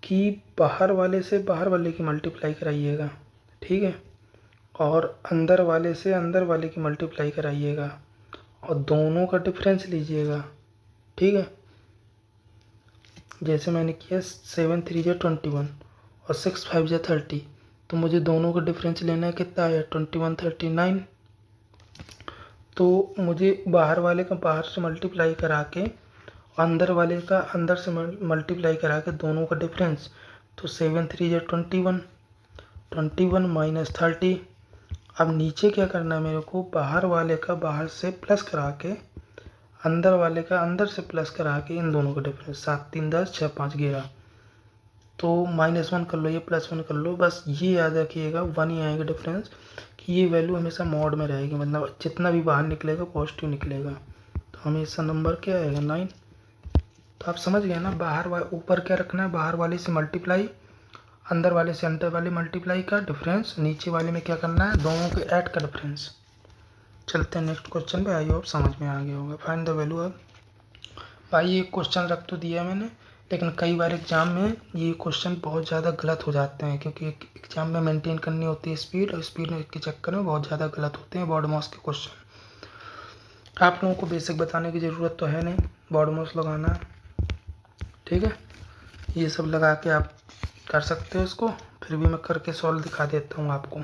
कि बाहर वाले से बाहर वाले की मल्टीप्लाई कराइएगा। ठीक है, और अंदर वाले से अंदर वाले की मल्टीप्लाई कराइएगा और दोनों का डिफरेंस लीजिएगा। ठीक है, जैसे मैंने किया 7 3 जा 21 और 6 5 जा 30, तो मुझे दोनों का डिफरेंस लेना है, कितना है 21 39। तो मुझे बाहर वाले का बाहर से मल्टीप्लाई करा के अंदर वाले का अंदर से मल्टीप्लाई करा के दोनों का डिफरेंस, तो 7 3 जा 21, 21 माइनस 30। अब नीचे क्या करना है मेरे को, बाहर वाले का बाहर से प्लस करा के अंदर वाले का अंदर से प्लस करा के इन दोनों का डिफरेंस, 7 3 10 6 5 11। तो -1 कर लो, ये +1 कर लो, बस ये याद रखिएगा 1 ही आएगा डिफरेंस, कि ये वैल्यू हमेशा मॉड में रहेगी, मतलब जितना भी बाहर निकलेगा पॉजिटिव निकलेगा। तो हमेशा नंबर क्या आएगा 9। तो आप समझ गए ना, ऊपर क्या रखना है, बाहर वाले से मल्टीप्लाई, अंदर वाले से अंदर वाले मल्टीप्लाई का डिफरेंस, नीचे वाले में क्या करना है, दोनों के ऐड का डिफरेंस। चलते हैं नेक्स्ट क्वेश्चन पे, आई होप समझ में आ गया होगा। फाइंड द वैल्यू ऑफ, भाई एक क्वेश्चन रख तो दिया मैंने, लेकिन कई बार एग्जाम में ये क्वेश्चन बहुत ज़्यादा गलत हो जाते हैं, क्योंकि एग्जाम में मेंटेन करनी होती है स्पीड, और स्पीड के चक्कर में बहुत ज़्यादा गलत होते हैं बॉडमॉस के क्वेश्चन। आप लोगों को बेसिक बताने की ज़रूरत तो है नहीं, बॉडमॉस लगाना है, ठीक है, ये सब लगा के आप कर सकते हो इसको, फिर भी मैं करके सॉल्व दिखा देता हूँ आपको,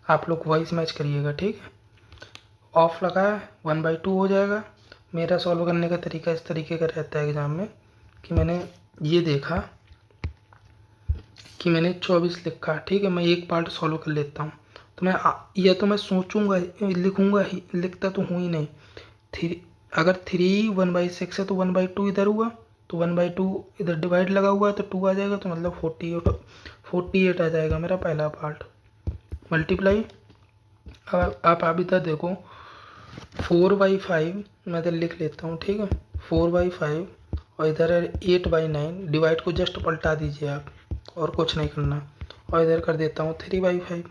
आप लोग वॉइस मैच करिएगा, ठीक है। ऑफ लगाया 1/2 हो जाएगा। मेरा सॉल्व करने का तरीका इस तरीके का रहता है एग्ज़ाम में, कि मैंने ये देखा कि मैंने 24 लिखा, ठीक है, मैं एक पार्ट सॉल्व कर लेता हूँ, तो मैं या तो मैं सोचूंगा लिखूंगा ही, लिखता तो हूँ ही नहीं। अगर 3 1/6 है तो 1/2 इधर हुआ, तो 1/2 इधर डिवाइड लगा हुआ है तो 2 आ जाएगा, तो मतलब 48 आ जाएगा मेरा पहला पार्ट। मल्टीप्लाई, अब आप इधर देखो 4/5 मैं इधर लिख लेता हूँ, ठीक है, 4/5, और इधर है 8/9, डिवाइड को जस्ट पलटा दीजिए आप, और कुछ नहीं करना, और इधर कर देता हूँ 3/5,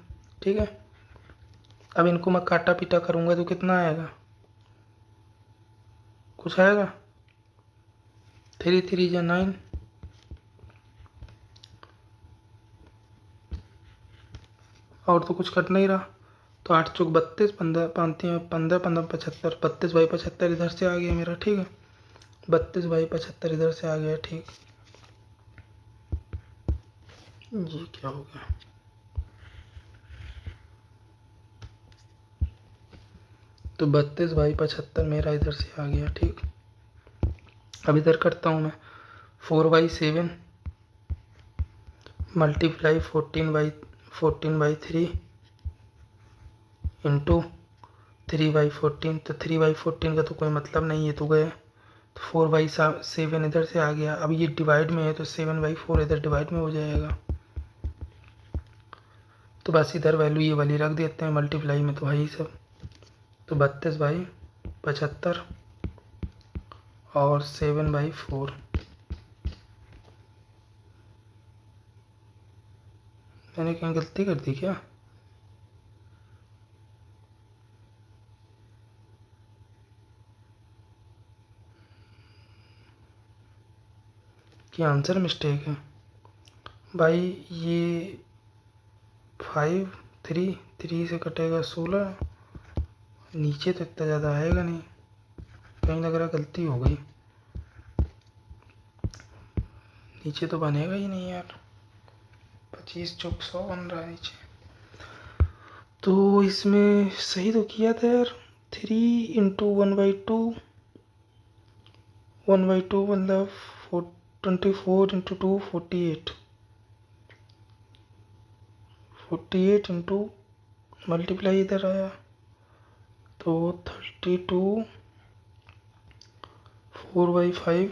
ठीक है। अब इनको मैं काटा पीटा करूँगा तो कितना आएगा, कुछ आएगा, 3 3 या 9, और तो कुछ कट नहीं रहा, तो 8 चौक 32, 15 15 15 15 75, 32/75 इधर से आ गया मेरा, ठीक है, 32/75 इधर से आ गया, ठीक। ये क्या हो गया, तो 32/75 मेरा इधर से आ गया, ठीक। अब इधर करता हूँ मैं 4/7 मल्टीप्लाई 14/3 इंटू 3/14, तो 3/14 का तो कोई मतलब नहीं है, तो गया, तो 4/7 इधर से आ गया। अब ये डिवाइड में है तो 7/4 इधर डिवाइड में हो जाएगा, तो बस इधर वैल्यू ये वाली रख देते हैं, मल्टीप्लाई में तो वही सब, तो 32/75 और 7/4। मैंने कहीं गलती कर दी क्या, आंसर मिस्टेक है भाई, ये 5 3 से कटेगा 16, नीचे तो इतना ज़्यादा आएगा नहीं, कहीं लग रहा गलती हो गई, नीचे तो बनेगा ही नहीं यार, 25 चौक 100 बन रहा है नीचे, तो इसमें सही तो किया था यार, 3 इंटू 1/2 मतलब 24 इंटू 2 48 इंटू मल्टीप्लाई इधर आया तो 32, 4/5,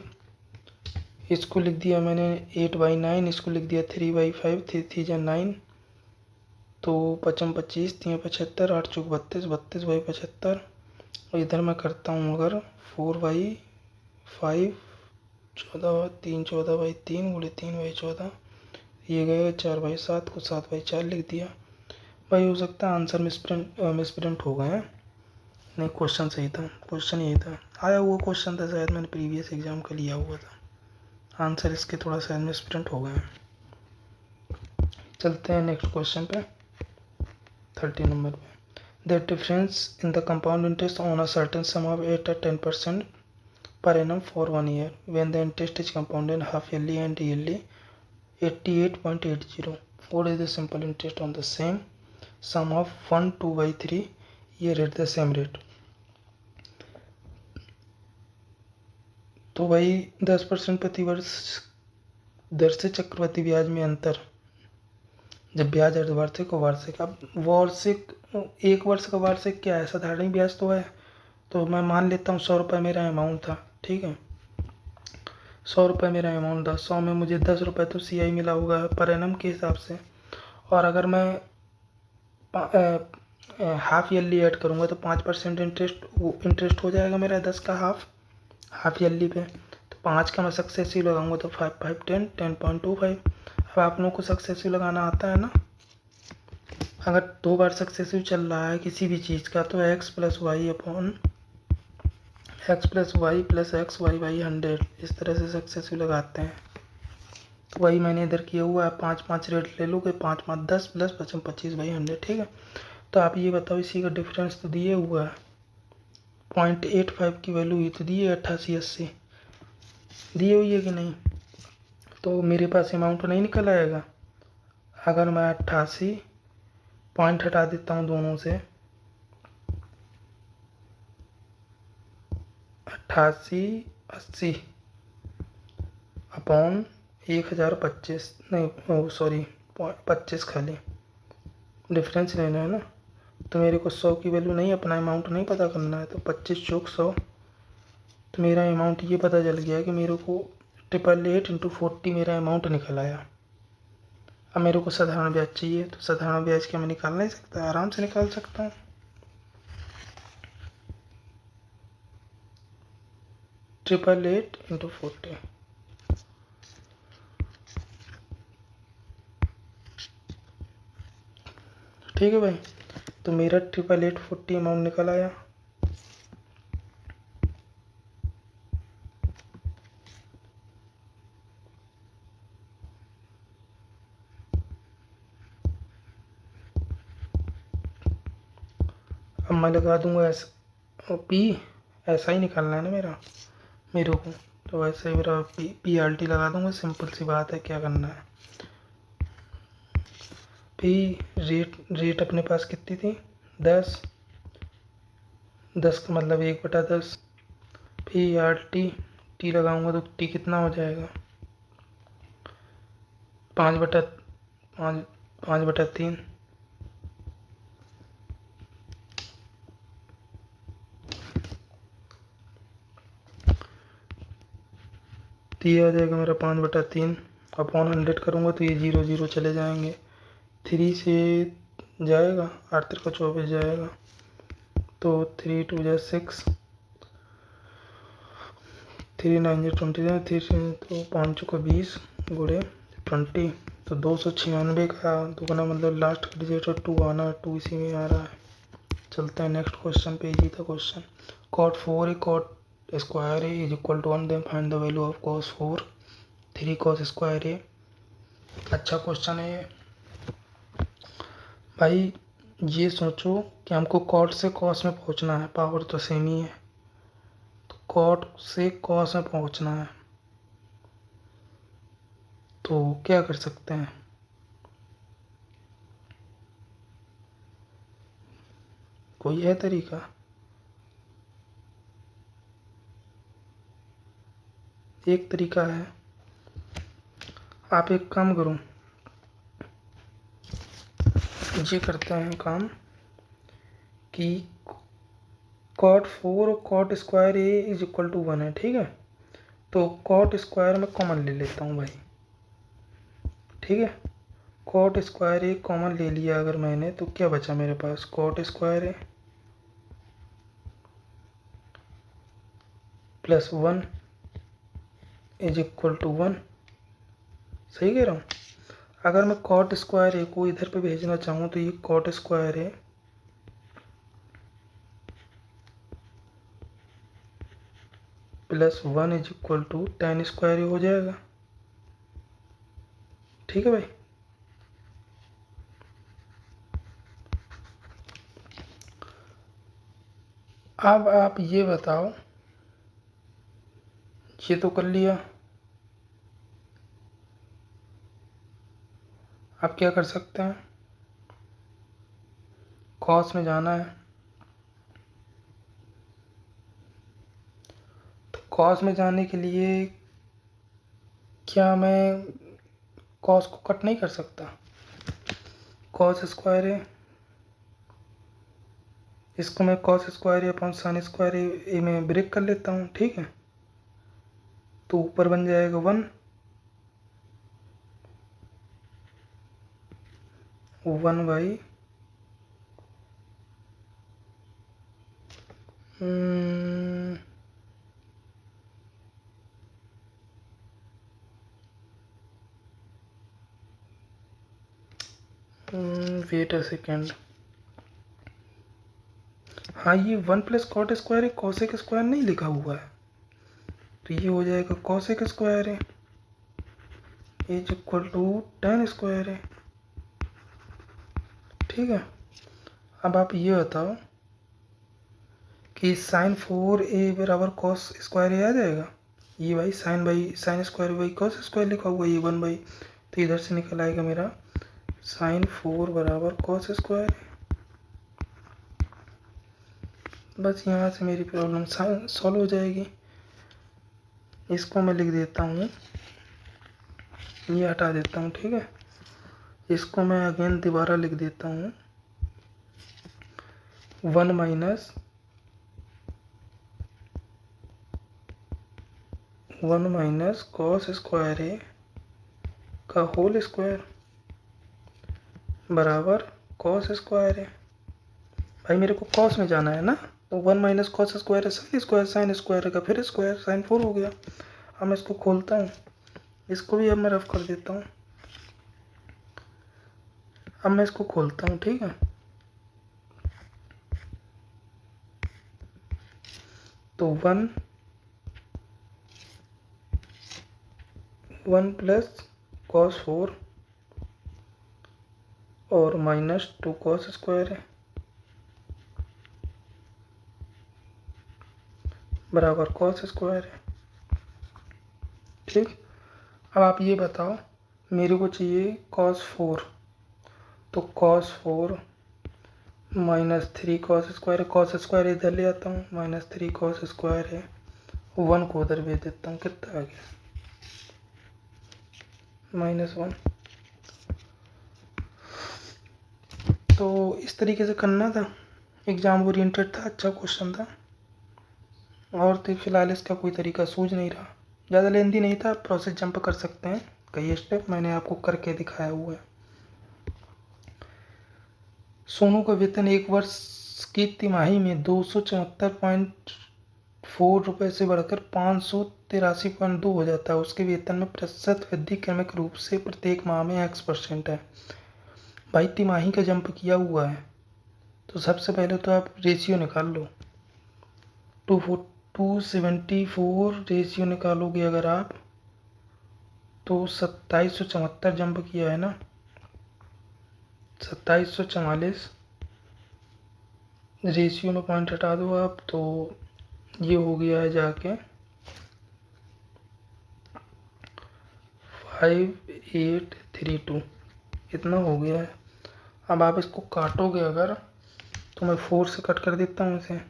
इसको लिख दिया मैंने 8/9, इसको लिख दिया 3/5, 3 3 9, तो 55 25 3 75, 8 चौक 32, 32/75, और इधर मैं करता हूँ अगर 4/5, 14 14/3 गुणे 3/14, ये गएगा 4/7 को 7/4 लिख दिया। भाई हो सकता है आंसर मिसप्रिंट हो गए हैं, नहीं क्वेश्चन सही था, क्वेश्चन यही था, आया हुआ क्वेश्चन था शायद, मैंने प्रीवियस एग्जाम का लिया हुआ था, आंसर इसके थोड़ा सा मिसप्रिंट हो गए हैं। चलते हैं नेक्स्ट क्वेश्चन पे, 30 नंबर पे। The difference in the compound interest on a certain some of 8 or 10% per annum for 1 year when the interest is compounded half yearly and yearly 88.80. What is the simple interest on the same sum of 1 2/3 year at the same rate? तो भाई 10% प्रतिवर्ष दर से चक्रवृद्धि ब्याज में अंतर, जब ब्याज अर्धवार्षिक और वार्षिक, अब वार्षिक 1 वर्ष का वार्षिक क्या है, साधारण ब्याज तो है, तो मैं मान लेता हूँ 100 रुपये मेरा अमाउंट था, ठीक है, 100 रुपये मेरा अमाउंट था, 100 में मुझे 10 रुपये तो CI मिला होगा पर एनम के हिसाब से। और अगर मैं हाफ ईयरली ऐड करूँगा तो 5% इंटरेस्ट हो जाएगा मेरा 10 का हाफ ईयरली पे। तो 5 का मैं सक्सेसिव लगाऊंगा तो 5 5 10 10.25। अब आप लोगों को सक्सेसिव लगाना आता है ना। अगर 2 बार सक्सेसिव चल रहा है किसी भी चीज़ का तो x plus y upon x plus y plus x y by 100 इस तरह से सक्सेसिव लगाते हैं। तो वही मैंने इधर किया हुआ है, 5 5 रेट ले लोगे, 5 5 10 प्लस 25 25 बाई 100, ठीक है। तो आप ये बताओ, इसी का डिफरेंस तो दिए हुआ है, 0.85 की वैल्यू ही तो दी है, 88 80 दी हुई है कि नहीं। तो मेरे पास अमाउंट नहीं निकल आएगा। अगर मैं 88 पॉइंट हटा देता हूँ दोनों से, 88 80 अपॉन 1025, नहीं सॉरी 25 खाली डिफरेंस लेना है ना। तो मेरे को 100 की वैल्यू नहीं, अपना अमाउंट नहीं पता करना है। तो 25 चौक 100, तो मेरा अमाउंट ये पता चल गया कि मेरे को 888 इंटू 40 मेरा अमाउंट निकल आया। अब मेरे को साधारण ब्याज चाहिए, तो साधारण ब्याज क्या मैं निकाल नहीं सकता? आराम से निकाल सकता हूँ। 888 इंटू 40, ठीक है भाई। तो मेरा 888 40 अमाउंट निकल आया। अब मैं लगा दूंगा ऐसा पी, ऐसा ही निकालना है ना मेरे को। तो वैसे ही मेरा PRT लगा दूंगा, सिंपल सी बात है, क्या करना है। पी रेट अपने पास कितनी थी? 10 10 का मतलब 1/10। PRT टी लगाऊंगा तो टी कितना हो जाएगा? 5/3। तो ये आ जाएगा मेरा 5/3 अपॉन 100 करूँगा तो ये 0 0 चले जाएंगे, 3 से जाएगा, 8 3 का 24 जाएगा, तो 3 2 जा 6, 3 9 जा 20, 3 तो 5 का 20 गुड़े 20, तो 296 का दुगना मतलब लास्ट का डिजिट 2 आना, 2 इसी में आ रहा है। चलते हैं नेक्स्ट क्वेश्चन पे। इजी था question. cot 4 cot square A is equal to 1, then find the value of cos 4 3 cos square A. अच्छा क्वेश्चन है ये भाई। ये सोचो कि हमको कॉट से कॉस में पहुंचना है, पावर तो सेम ही है, तो कॉट से कॉस में पहुंचना है, तो क्या कर सकते हैं? कोई है तरीका? एक तरीका है, आप एक काम करो, ये करते हैं काम कि cot 4 और cot square A is equal to 1 है, ठीक है। तो cot स्क्वायर में कॉमन ले लेता हूँ भाई, ठीक है। cot स्क्वायर ए कॉमन ले लिया अगर मैंने, तो क्या बचा मेरे पास? cot square A plus 1 is equal to 1। सही कह रहा हूँ? अगर मैं cot स्क्वायर ए को इधर पे भेजना चाहूँ तो ये cot square A plus 1 is equal to tan square A हो जाएगा, ठीक है भाई। अब आप ये बताओ, ये तो कर लिया, आप क्या कर सकते हैं? कॉस में जाना है, तो कॉस में जाने के लिए क्या मैं कॉस को कट नहीं कर सकता? कॉस स्क्वायर है, इसको मैं कॉस स्क्वायर या अपॉन साइन स्क्वायर ए में ब्रेक कर लेता हूँ, ठीक है। तो ऊपर बन जाएगा 1/, वेट अ सेकेंड। हाँ, ये 1 + cot² है, cosec² नहीं लिखा हुआ है, तो ये हो जाएगा cosec² है =tan² है। ठीक है, अब आप ये बताओ कि sin4a बराबर cos² आ जाएगा। ये भाई sin² cos² लिखा हुआ है, ये 1/, तो इधर से निकल आएगा मेरा sin4 बराबर cos²। बस यहाँ से मेरी प्रॉब्लम सॉल्व हो जाएगी। इसको मैं लिख देता हूँ, ये हटा देता हूँ। ठीक है, इसको मैं अगेन दोबारा लिख देता हूँ, 1 माइनस cos² का होल स्क्वायर बराबर cos² है। भाई मेरे को cos में जाना है ना, तो 1 - cos² है, sin² का फिर स्क्वायर sin4 हो गया। अब मैं इसको खोलता हूँ, इसको भी अब मैं रफ कर देता हूँ। अब मैं इसको खोलता हूँ। ठीक है, तो 1 + cos4 और -2 cos² है बराबर cos² है। ठीक, अब आप ये बताओ, मेरे को चाहिए cos4, तो cos4 -3 cos² cos² इधर ले आता हूँ, -3 cos² है, 1 को उधर भेज देता हूँ, कितना आ गया -1। तो इस तरीके से करना था, एग्ज़ाम ओरिएंटेड था, अच्छा क्वेश्चन था। और तो फिलहाल इसका कोई तरीका सूझ नहीं रहा, ज़्यादा लेंदी नहीं था, प्रोसेस जंप कर सकते हैं, कई स्टेप मैंने आपको करके दिखाया हुआ है। सोनू का वेतन 1 वर्ष की तिमाही में 274.4 रुपये से बढ़कर 583.2 हो जाता है। उसके वेतन में प्रतिशत वृद्धि क्रमिक रूप से प्रत्येक माह में x% है। भाई तिमाही का जंप किया हुआ है, तो सबसे पहले तो आप रेशियो निकाल लो, 274 रेशियो निकालोगे अगर आप, तो 2774 जंप किया है ना, 2744 रेशियो में पॉइंट हटा दो आप, तो ये हो गया है जाके 5832, इतना हो गया है। अब आप इसको काटोगे अगर, तो मैं 4 से कट कर देता हूँ इसे,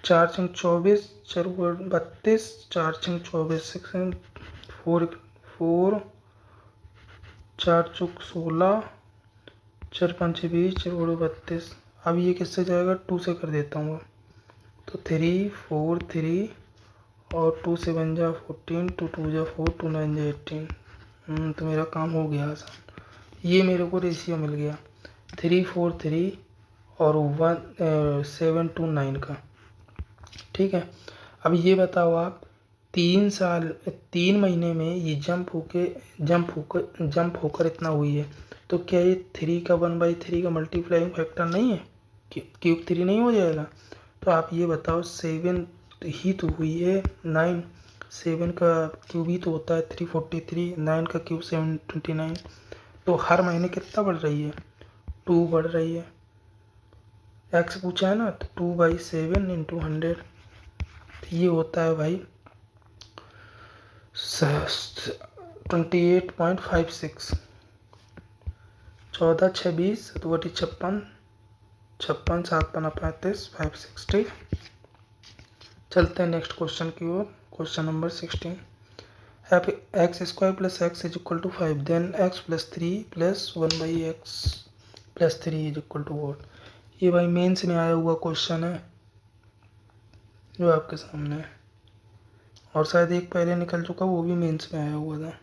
4 × 24 4 × 32 4 × 24 4 4 4 × 16 4 × 5 20 4 × 32। अब ये किससे जाएगा, 2 से कर देता हूँ, तो 3 4 3 और 2 से बन जा 14, 2 2 जा 4, 2 9 जा 18। तो मेरा काम हो गया आसान। ये मेरे को रेशियो मिल गया 3 4 3 और 7 2 9 का। ठीक है, अब ये बताओ आप, 3 महीने में ये जंप होकर इतना हुई है, तो क्या ये 3 का 1/3 का मल्टीप्लाइंग फैक्टर नहीं है, क्यूब 3 नहीं हो जाएगा? तो आप ये बताओ, 7 ही तो हुई है, 9 7 का क्यूब ही तो होता है 343, 9 का क्यूब 729, तो हर महीने कितना बढ़ रही है, 2 बढ़ रही है। एक्स पूछा है ना, तो 2/7 × 100, तो ये होता है भाई 28.56, 14 6 20 7 56 56 7 5 35 5 6। ठीक, चलते हैं नेक्स्ट क्वेश्चन की ओर। Question number 16, x² + x = 5, then x + 3 + 1/x + 3 = what? ये भाई मेंस में आया हुआ क्वेश्चन है जो आपके सामने है। और शायद एक पहले निकल चुका, वो भी मेंस में आया हुआ था।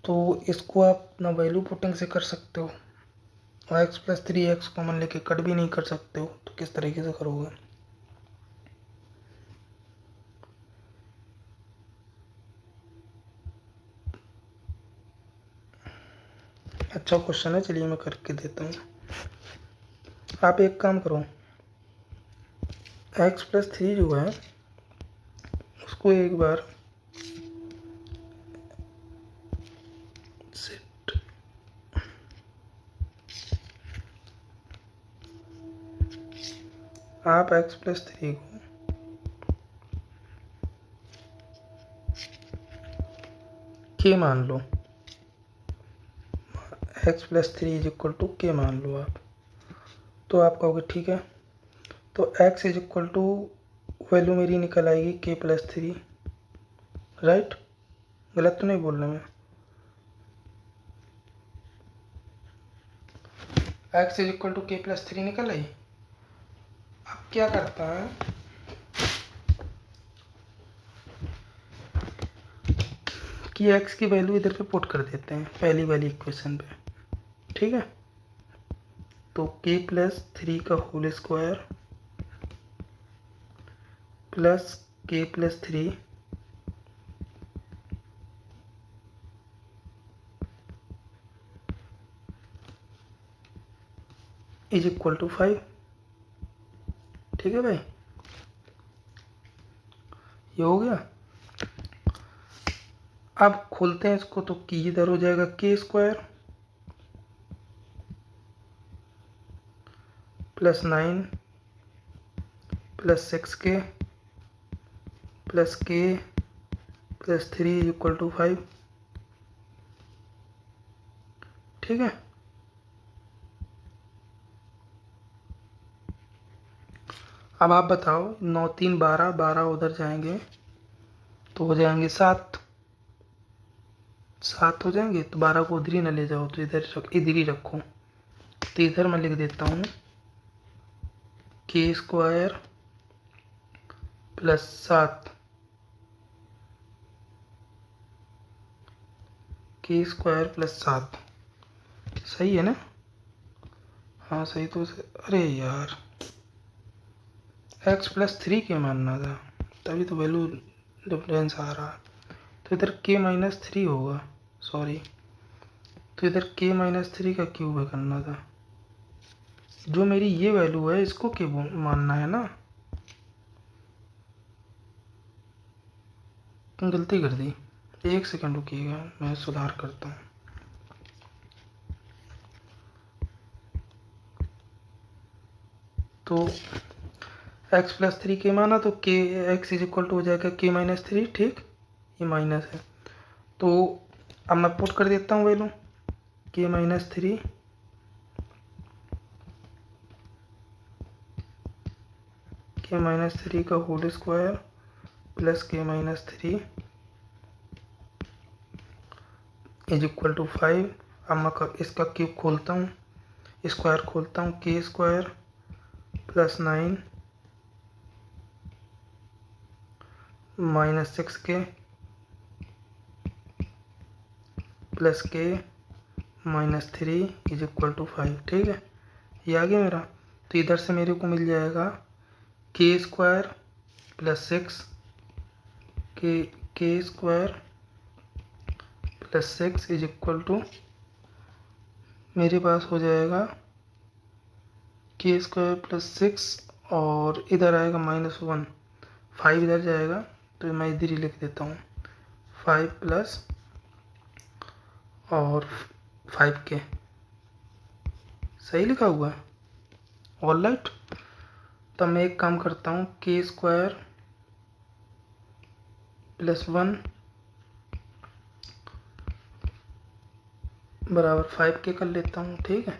तो इसको आप ना वैल्यू पुटिंग से कर सकते हो, और एक्स प्लस 3x कॉमन लेके कट भी नहीं कर सकते हो, तो किस तरीके से करोगे? अच्छा क्वेश्चन है, चलिए मैं करके देता हूँ। आप एक काम करो, एक्स प्लस 3 जो है उसको एक बार सेट, आप एक्स प्लस 3 को के मान लो, X plus 3 is equal to K मान लो आप, तो आप कहोगे ठीक है, तो x is equal to value मेरी निकल आएगी के प्लस 3, राइट? गलत तो नहीं बोल रहा मैं? x इज इक्वल टू के प्लस 3 निकल आई। अब क्या करता है कि x की वैल्यू इधर पे पुट कर देते हैं पहली वाली इक्वेशन पे, ठीक है? तो के प्लस 3 का होल स्क्वायर प्लस के प्लस 3 इज इक्वल टू 5, ठीक है भाई? ये हो गया। अब खोलते हैं इसको, तो की इधर हो जाएगा के square plus 9 plus 6k plus के प्लस 3 इज इक्वल टू 5, ठीक है? अब आप बताओ, 9 3 12, 12 उधर जाएंगे तो हो जाएंगे 7, 7 हो जाएंगे, तो 12 को उधर ही ना ले जाओ, तो इधर ही रखो। तो इधर मैं लिख देता हूँ के स्क्वायर प्लस 7, के स्क्वायर प्लस 7, सही है ना? हाँ सही तो अरे यार, x प्लस 3 के मानना था, तभी तो वैल्यू डिफरेंस आ रहा है। तो इधर k माइनस 3 होगा, सॉरी, तो इधर k माइनस 3 का क्यूब करना था। जो मेरी ये वैल्यू है इसको k मानना है ना, गलती कर दी। एक सेकंड रुकिएगा, मैं सुधार करता हूँ। तो x प्लस 3 के माना, तो k x is equal to हो जाएगा k माइनस 3, ठीक? ये माइनस है, तो अब मैं पुट कर देता हूँ वैल्यू k माइनस 3 के माइनस 3 का होल स्क्वायर प्लस के माइनस 3 इज इक्वल टू 5। अब मैं इसका क्यूब खोलता हूँ, स्क्वायर खोलता हूँ, के square plus 9 minus 6k plus के माइनस 3 इज इक्वल टू 5, ठीक है? ये आ गया मेरा। तो इधर से मेरे को मिल जाएगा के square plus 6 k square plus 6 is equal to, मेरे पास हो जाएगा के स्क्वायर प्लस 6 और इधर आएगा -1, 5 इधर जाएगा, तो मैं इधर ही लिख देता हूँ 5 प्लस और 5k, सही लिखा हुआ है? All right. तब मैं एक काम करता हूँ, के स्क्वायर प्लस 1 बराबर 5k कर लेता हूँ, ठीक है?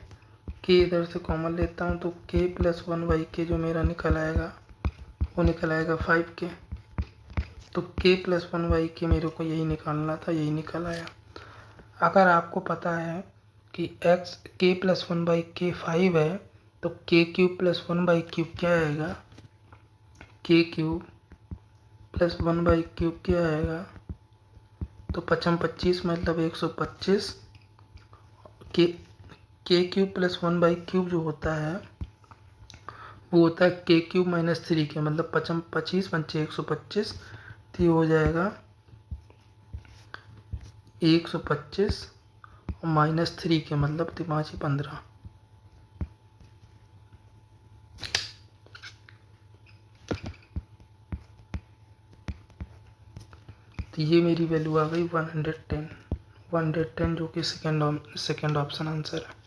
के इधर से कॉमन लेता हूँ, तो k प्लस 1/k जो मेरा निकल आएगा वो निकल आएगा 5k। तो k प्लस 1/k मेरे को यही निकालना था, यही निकल आया। अगर आपको पता है कि k प्लस 1/k 5 है, तो k क्यूब प्लस 1/क्यूब क्या आएगा? k क्यूब प्लस 1/3 क्या आएगा, तो 25 मतलब 125 के क्यूब प्लस 1/3 जो होता है वो होता है के क्यूब माइनस 3 के, मतलब 25 पंचे 125, तो ये हो जाएगा 125 और माइनस 3 के मतलब 5×15। तो ये मेरी वैल्यू आ गई 110 जो कि सेकेंड ऑप्शन आंसर है।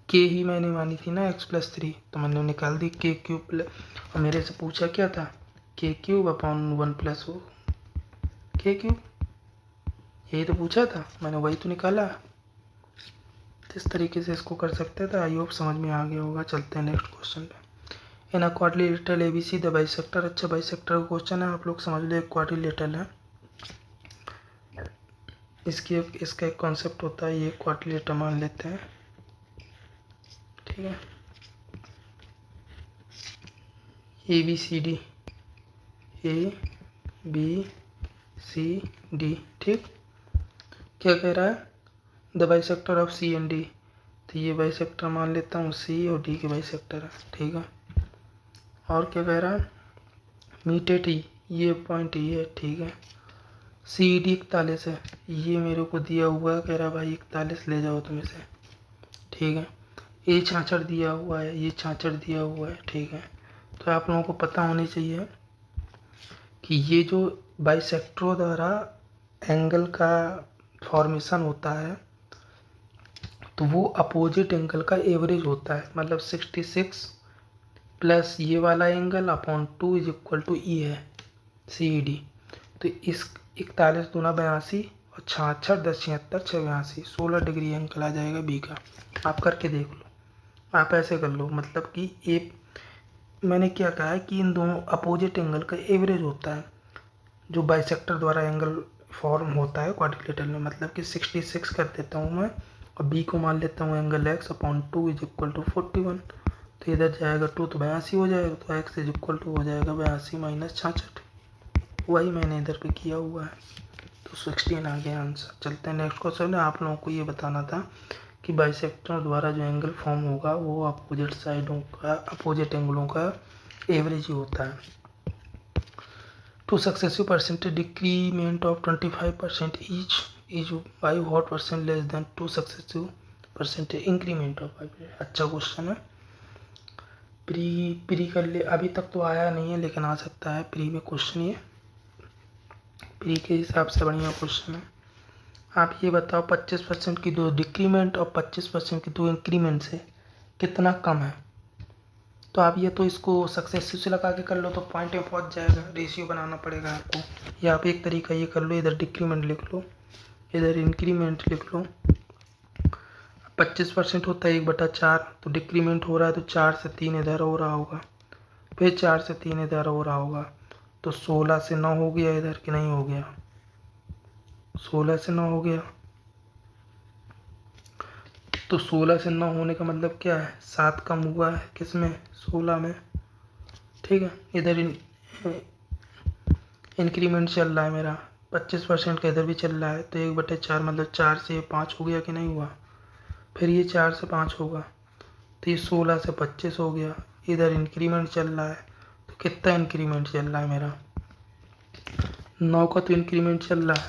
के ही मैंने मानी थी ना x+3, तो मैंने निकाल दी के क्यूब प्लस, और मेरे से पूछा क्या था, के क्यूब अपॉन 1 प्लस वो के क्यूब, यही तो पूछा था, मैंने वही तो निकाला। इस तरीके से इसको कर सकते थे। आई होप समझ में आ गया होगा। चलते हैं नेक्स्ट क्वेश्चन पे। In a quadrilateral ABC the bisector. अच्छा बाइसेक्टर का क्वेश्चन है, आप लोग समझ लो एक क्वाड्रिलेटरल है, इसका एक कॉन्सेप्ट होता है, ये क्वाड्रिलेटर मान लेते हैं, ठीक है, ए बी सी डी, ठीक। क्या कह रहा है, the bisector of C and D, तो ये बाइसेक्टर मान लेता हूँ सी और डी के बाइसेक्टर है, ठीक है। और क्या कह रहा है, मीट एट ई, ये पॉइंट ई है, ठीक है। सी डी 41 है, ये मेरे को दिया हुआ है, कह रहा भाई 41 ले जाओ तुम इसे, ठीक है। ये 66 दिया हुआ है, ये 66 दिया हुआ है, ठीक है। तो आप लोगों को पता होनी चाहिए कि ये जो बाइसेक्टरों द्वारा एंगल का फॉर्मेशन होता है तो वो अपोजिट एंगल का एवरेज होता है, मतलब 66 प्लस ये वाला angle upon 2 is equal to E है, सी ई डी। तो इस 41 दूना 82 और 66 10 76 6 82, 16 डिग्री एंगल आ जाएगा बी का। आप करके देख लो, आप ऐसे कर लो, मतलब कि एक मैंने क्या कहा है कि इन दोनों अपोजिट एंगल का एवरेज होता है जो बाइसेक्टर द्वारा एंगल फॉर्म होता है क्वाड्रिलेटरल में, मतलब कि 66 कर देता हूँ मैं और बी को मान लेता हूँ angle x upon 2 is equal to 41। तो इधर जाएगा 2 तो 82 हो जाएगा, तो x इज इक्वल टू हो जाएगा 82 माइनस 66, वही मैंने इधर पे किया हुआ है, तो 16 आ गया आंसर। चलते हैं नेक्स्ट क्वेश्चन। आप लोगों को ये बताना था कि बाइसेक्टर द्वारा जो एंगल फॉर्म होगा वो अपोजिट साइडों का, अपोजिट एंगलों का एवरेज ही होता है। Two successive percentage decrement of 25% each is by what percent less than two successive percentage increment of 5%। अच्छा क्वेश्चन है, प्री कर ले, अभी तक तो आया नहीं है लेकिन आ सकता है प्री में क्वेश्चन, ये प्री के हिसाब से बढ़िया क्वेश्चन है। आप ये बताओ 25% की दो डिक्रीमेंट और 25% की दो इंक्रीमेंट से कितना कम है। तो आप ये तो इसको सक्सेसिव से लगा के कर लो तो पॉइंट में पहुंच जाएगा, रेशियो बनाना पड़ेगा आपको, या आप एक तरीका ये कर लो, इधर डिक्रीमेंट लिख लो इधर इंक्रीमेंट लिख लो। 25% होता है 1/4, तो डिक्रीमेंट हो रहा है तो 4 से 3 इधर हो रहा होगा, फिर 4 से 3 इधर हो रहा होगा, तो 16 से 9 हो गया इधर कि नहीं हो गया, 16 से 9 हो गया। तो 16 से 9 होने का मतलब क्या है, 7 कम हुआ है किसमें, 16 में, ठीक है। इधर इंक्रीमेंट चल रहा है मेरा 25% का, इधर भी चल रहा है, तो 1/4 मतलब 4 से 5 हो गया कि नहीं हुआ, फिर ये 4 से 5 होगा, तो ये 16 से 25 हो गया। इधर इंक्रीमेंट चल रहा है, तो कितना इंक्रीमेंट चल रहा है मेरा, 9 का तो इंक्रीमेंट चल रहा है,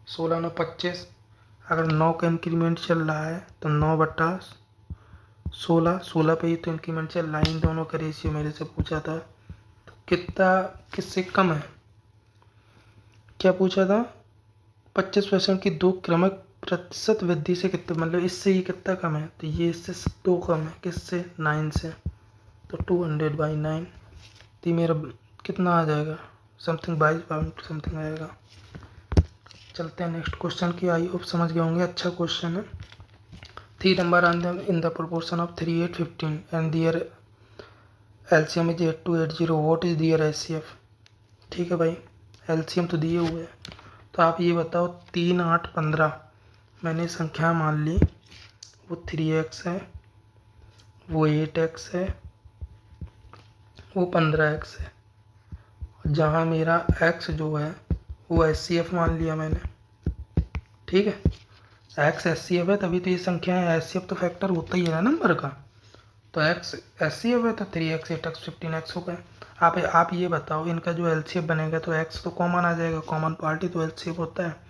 16 9 25, अगर 9 का इंक्रीमेंट चल रहा है तो 9/16 पे ही तो इंक्रीमेंट चल रहा है। इन दोनों का रेशियो मेरे से पूछा था, तो कितना किससे कम है, क्या पूछा था, 25% की दो क्रमिक प्रतिशत वृद्धि से कितना, मतलब इससे ये कितना कम है, तो ये इससे 2 कम है, किससे, 9 से, तो 200/9, तो मेरा कितना आ जाएगा, समथिंग 22 पॉइंट समथिंग आएगा। चलते हैं नेक्स्ट क्वेश्चन की, आई होप समझ गए होंगे, अच्छा क्वेश्चन है। 3 number in the proportion of 3 8 15 and their LCM is 8280, what is their HCF. ठीक है भाई, एलसीएम तो दिए हुए हैं, तो आप ये बताओ 3 8 15 मैंने संख्या मान ली, वो 3x है, वो 8x है, वो 15x है, जहाँ मेरा x जो है वो HCF मान लिया मैंने, ठीक है। x HCF है तभी तो ये संख्या है, HCF तो फैक्टर होता ही है ना नंबर का। तो x HCF है तो 3x 8x 15x हो गए। आप ये बताओ, इनका जो LCF बनेगा तो x तो कॉमन आ जाएगा, कॉमन पार्ट ही तो LCF होता है।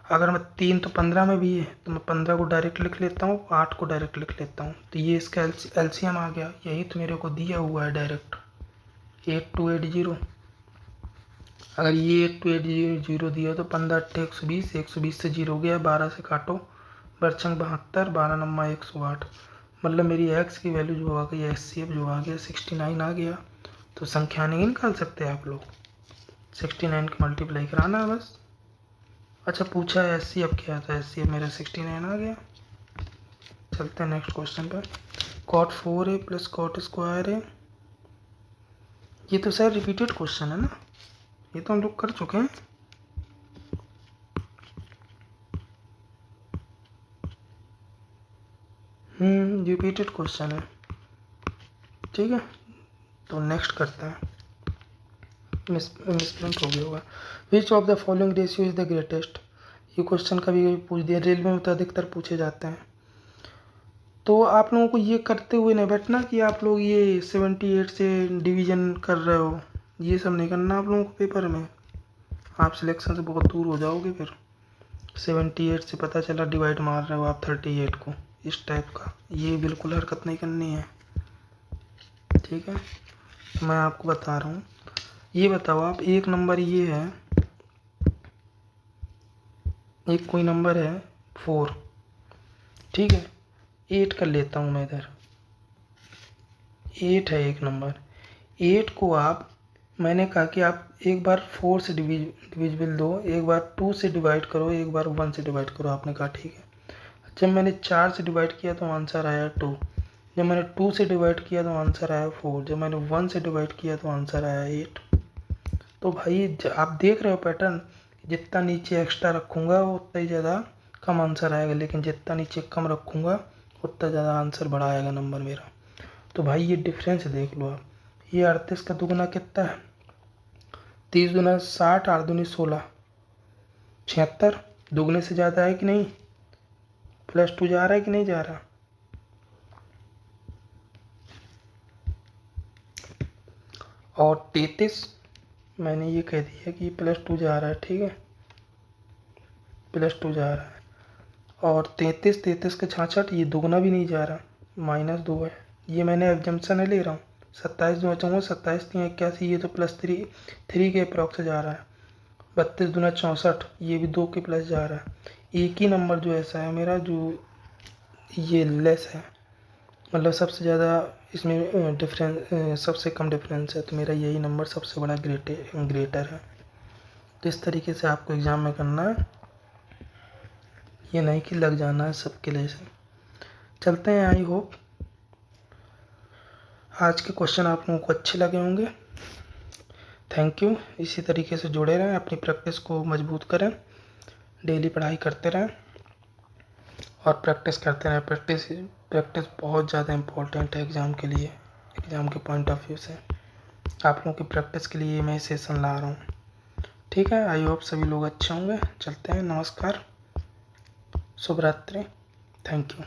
अगर मैं 3 तो 15 में भी है तो मैं 15 को डायरेक्ट लिख लेता हूँ, 8 को डायरेक्ट लिख लेता हूँ, तो ये इसका LCM आ गया। यही तो मेरे को दिया हुआ है डायरेक्ट, 8280। अगर ये 8280 दिया तो 15 8 120, 120 से 0 गया, 12 से काटो, बरछंग 72, 12 नम्मा 108। मतलब मेरी x की वैल्यू जो आ गई, HCF जो आ गया 69 आ गया। तो संख्या नहीं निकाल सकते आप लोग, 69 का मल्टीप्लाई कराना है बस। अच्छा पूछा है HCF क्या है, तो HCF मेरा 69 आ गया। चलते हैं नेक्स्ट क्वेश्चन पर। cot 4a plus cot square a, ये तो सर रिपीटेड क्वेश्चन है ना, ये तो हम लोग कर चुके हैं। रिपीटेड क्वेश्चन है, ठीक है। तो नेक्स्ट करते हैं, मिसप्रिंट हो गया होगा। Which of the following ratio is the greatest, ये क्वेश्चन कभी पूछ दिया, रेलवे में तो अधिकतर पूछे जाते हैं। तो आप लोगों को ये करते हुए नहीं बैठना कि आप लोग ये 78 से डिवीजन कर रहे हो, ये सब नहीं करना आप लोगों को पेपर में, आप सिलेक्शन से बहुत दूर हो जाओगे फिर। 78 से पता चला डिवाइड मार रहे हो आप 38 को, इस टाइप का ये बिल्कुल हरकत नहीं करनी है, ठीक है। तो मैं आपको बता रहा हूँ, ये बताओ आप, एक नंबर ये है, एक कोई नंबर है 4, ठीक है। 8 कर लेता हूँ मैं इधर, 8 है एक नंबर। 8 को आप, मैंने कहा कि आप एक बार 4 से डिविजिबल दो, एक बार 2 से डिवाइड करो, एक बार 1 से डिवाइड करो, आपने कहा ठीक है। जब मैंने 4 से डिवाइड किया तो आंसर आया 2, जब मैंने 2 से डिवाइड किया तो आंसर आया 4, जब मैंने 1 से डिवाइड किया तो आंसर आया 8। तो भाई आप देख रहे हो पैटर्न, जितना नीचे एक्स्ट्रा रखूँगा उतना ही ज़्यादा कम आंसर आएगा, लेकिन जितना नीचे कम रखूँगा उतना ज़्यादा आंसर बड़ा आएगा नंबर मेरा। तो भाई ये डिफरेंस देख लो आप, ये 38 का दुगना कितना है, 30 दूना 60, 8 दूनी 16, 76, दुगने से ज़्यादा है कि नहीं, +2 जा रहा है कि नहीं जा रहा। और 33 मैंने ये कह दिया कि +2 जा रहा है, ठीक है, +2 जा रहा है। और 33 के 66, ये दुगना भी नहीं जा रहा, -2 है, ये मैंने एग्जम्पशन ले रहा हूँ। 27 दूना 54, 27 3 81, ये तो +3 के अप्रॉक्स जा रहा है। 32 दूना 64, ये भी 2 के प्लस जा रहा है। एक ही नंबर जो ऐसा है मेरा जो ये लेस है, मतलब सबसे ज़्यादा इसमें डिफरेंस, सबसे कम डिफरेंस है, तो मेरा यही नंबर सबसे बड़ा ग्रेटर है। तो इस तरीके से आपको एग्ज़ाम में करना है, ये नहीं कि लग जाना है सबके लिए से। चलते हैं, आई होप आज के क्वेश्चन आप लोगों को अच्छे लगे होंगे। थैंक यू, इसी तरीके से जुड़े रहें, अपनी प्रैक्टिस को मजबूत करें, डेली पढ़ाई करते रहें और प्रैक्टिस करते रहें। प्रैक्टिस बहुत ज़्यादा इम्पोर्टेंट है एग्ज़ाम के लिए, एग्ज़ाम के पॉइंट ऑफ व्यू से। आप लोगों की प्रैक्टिस के लिए मैं सेशन ला रहा हूँ, ठीक है। आई होप सभी लोग अच्छे होंगे। चलते हैं, नमस्कार, शुभ रात्रि, थैंक यू।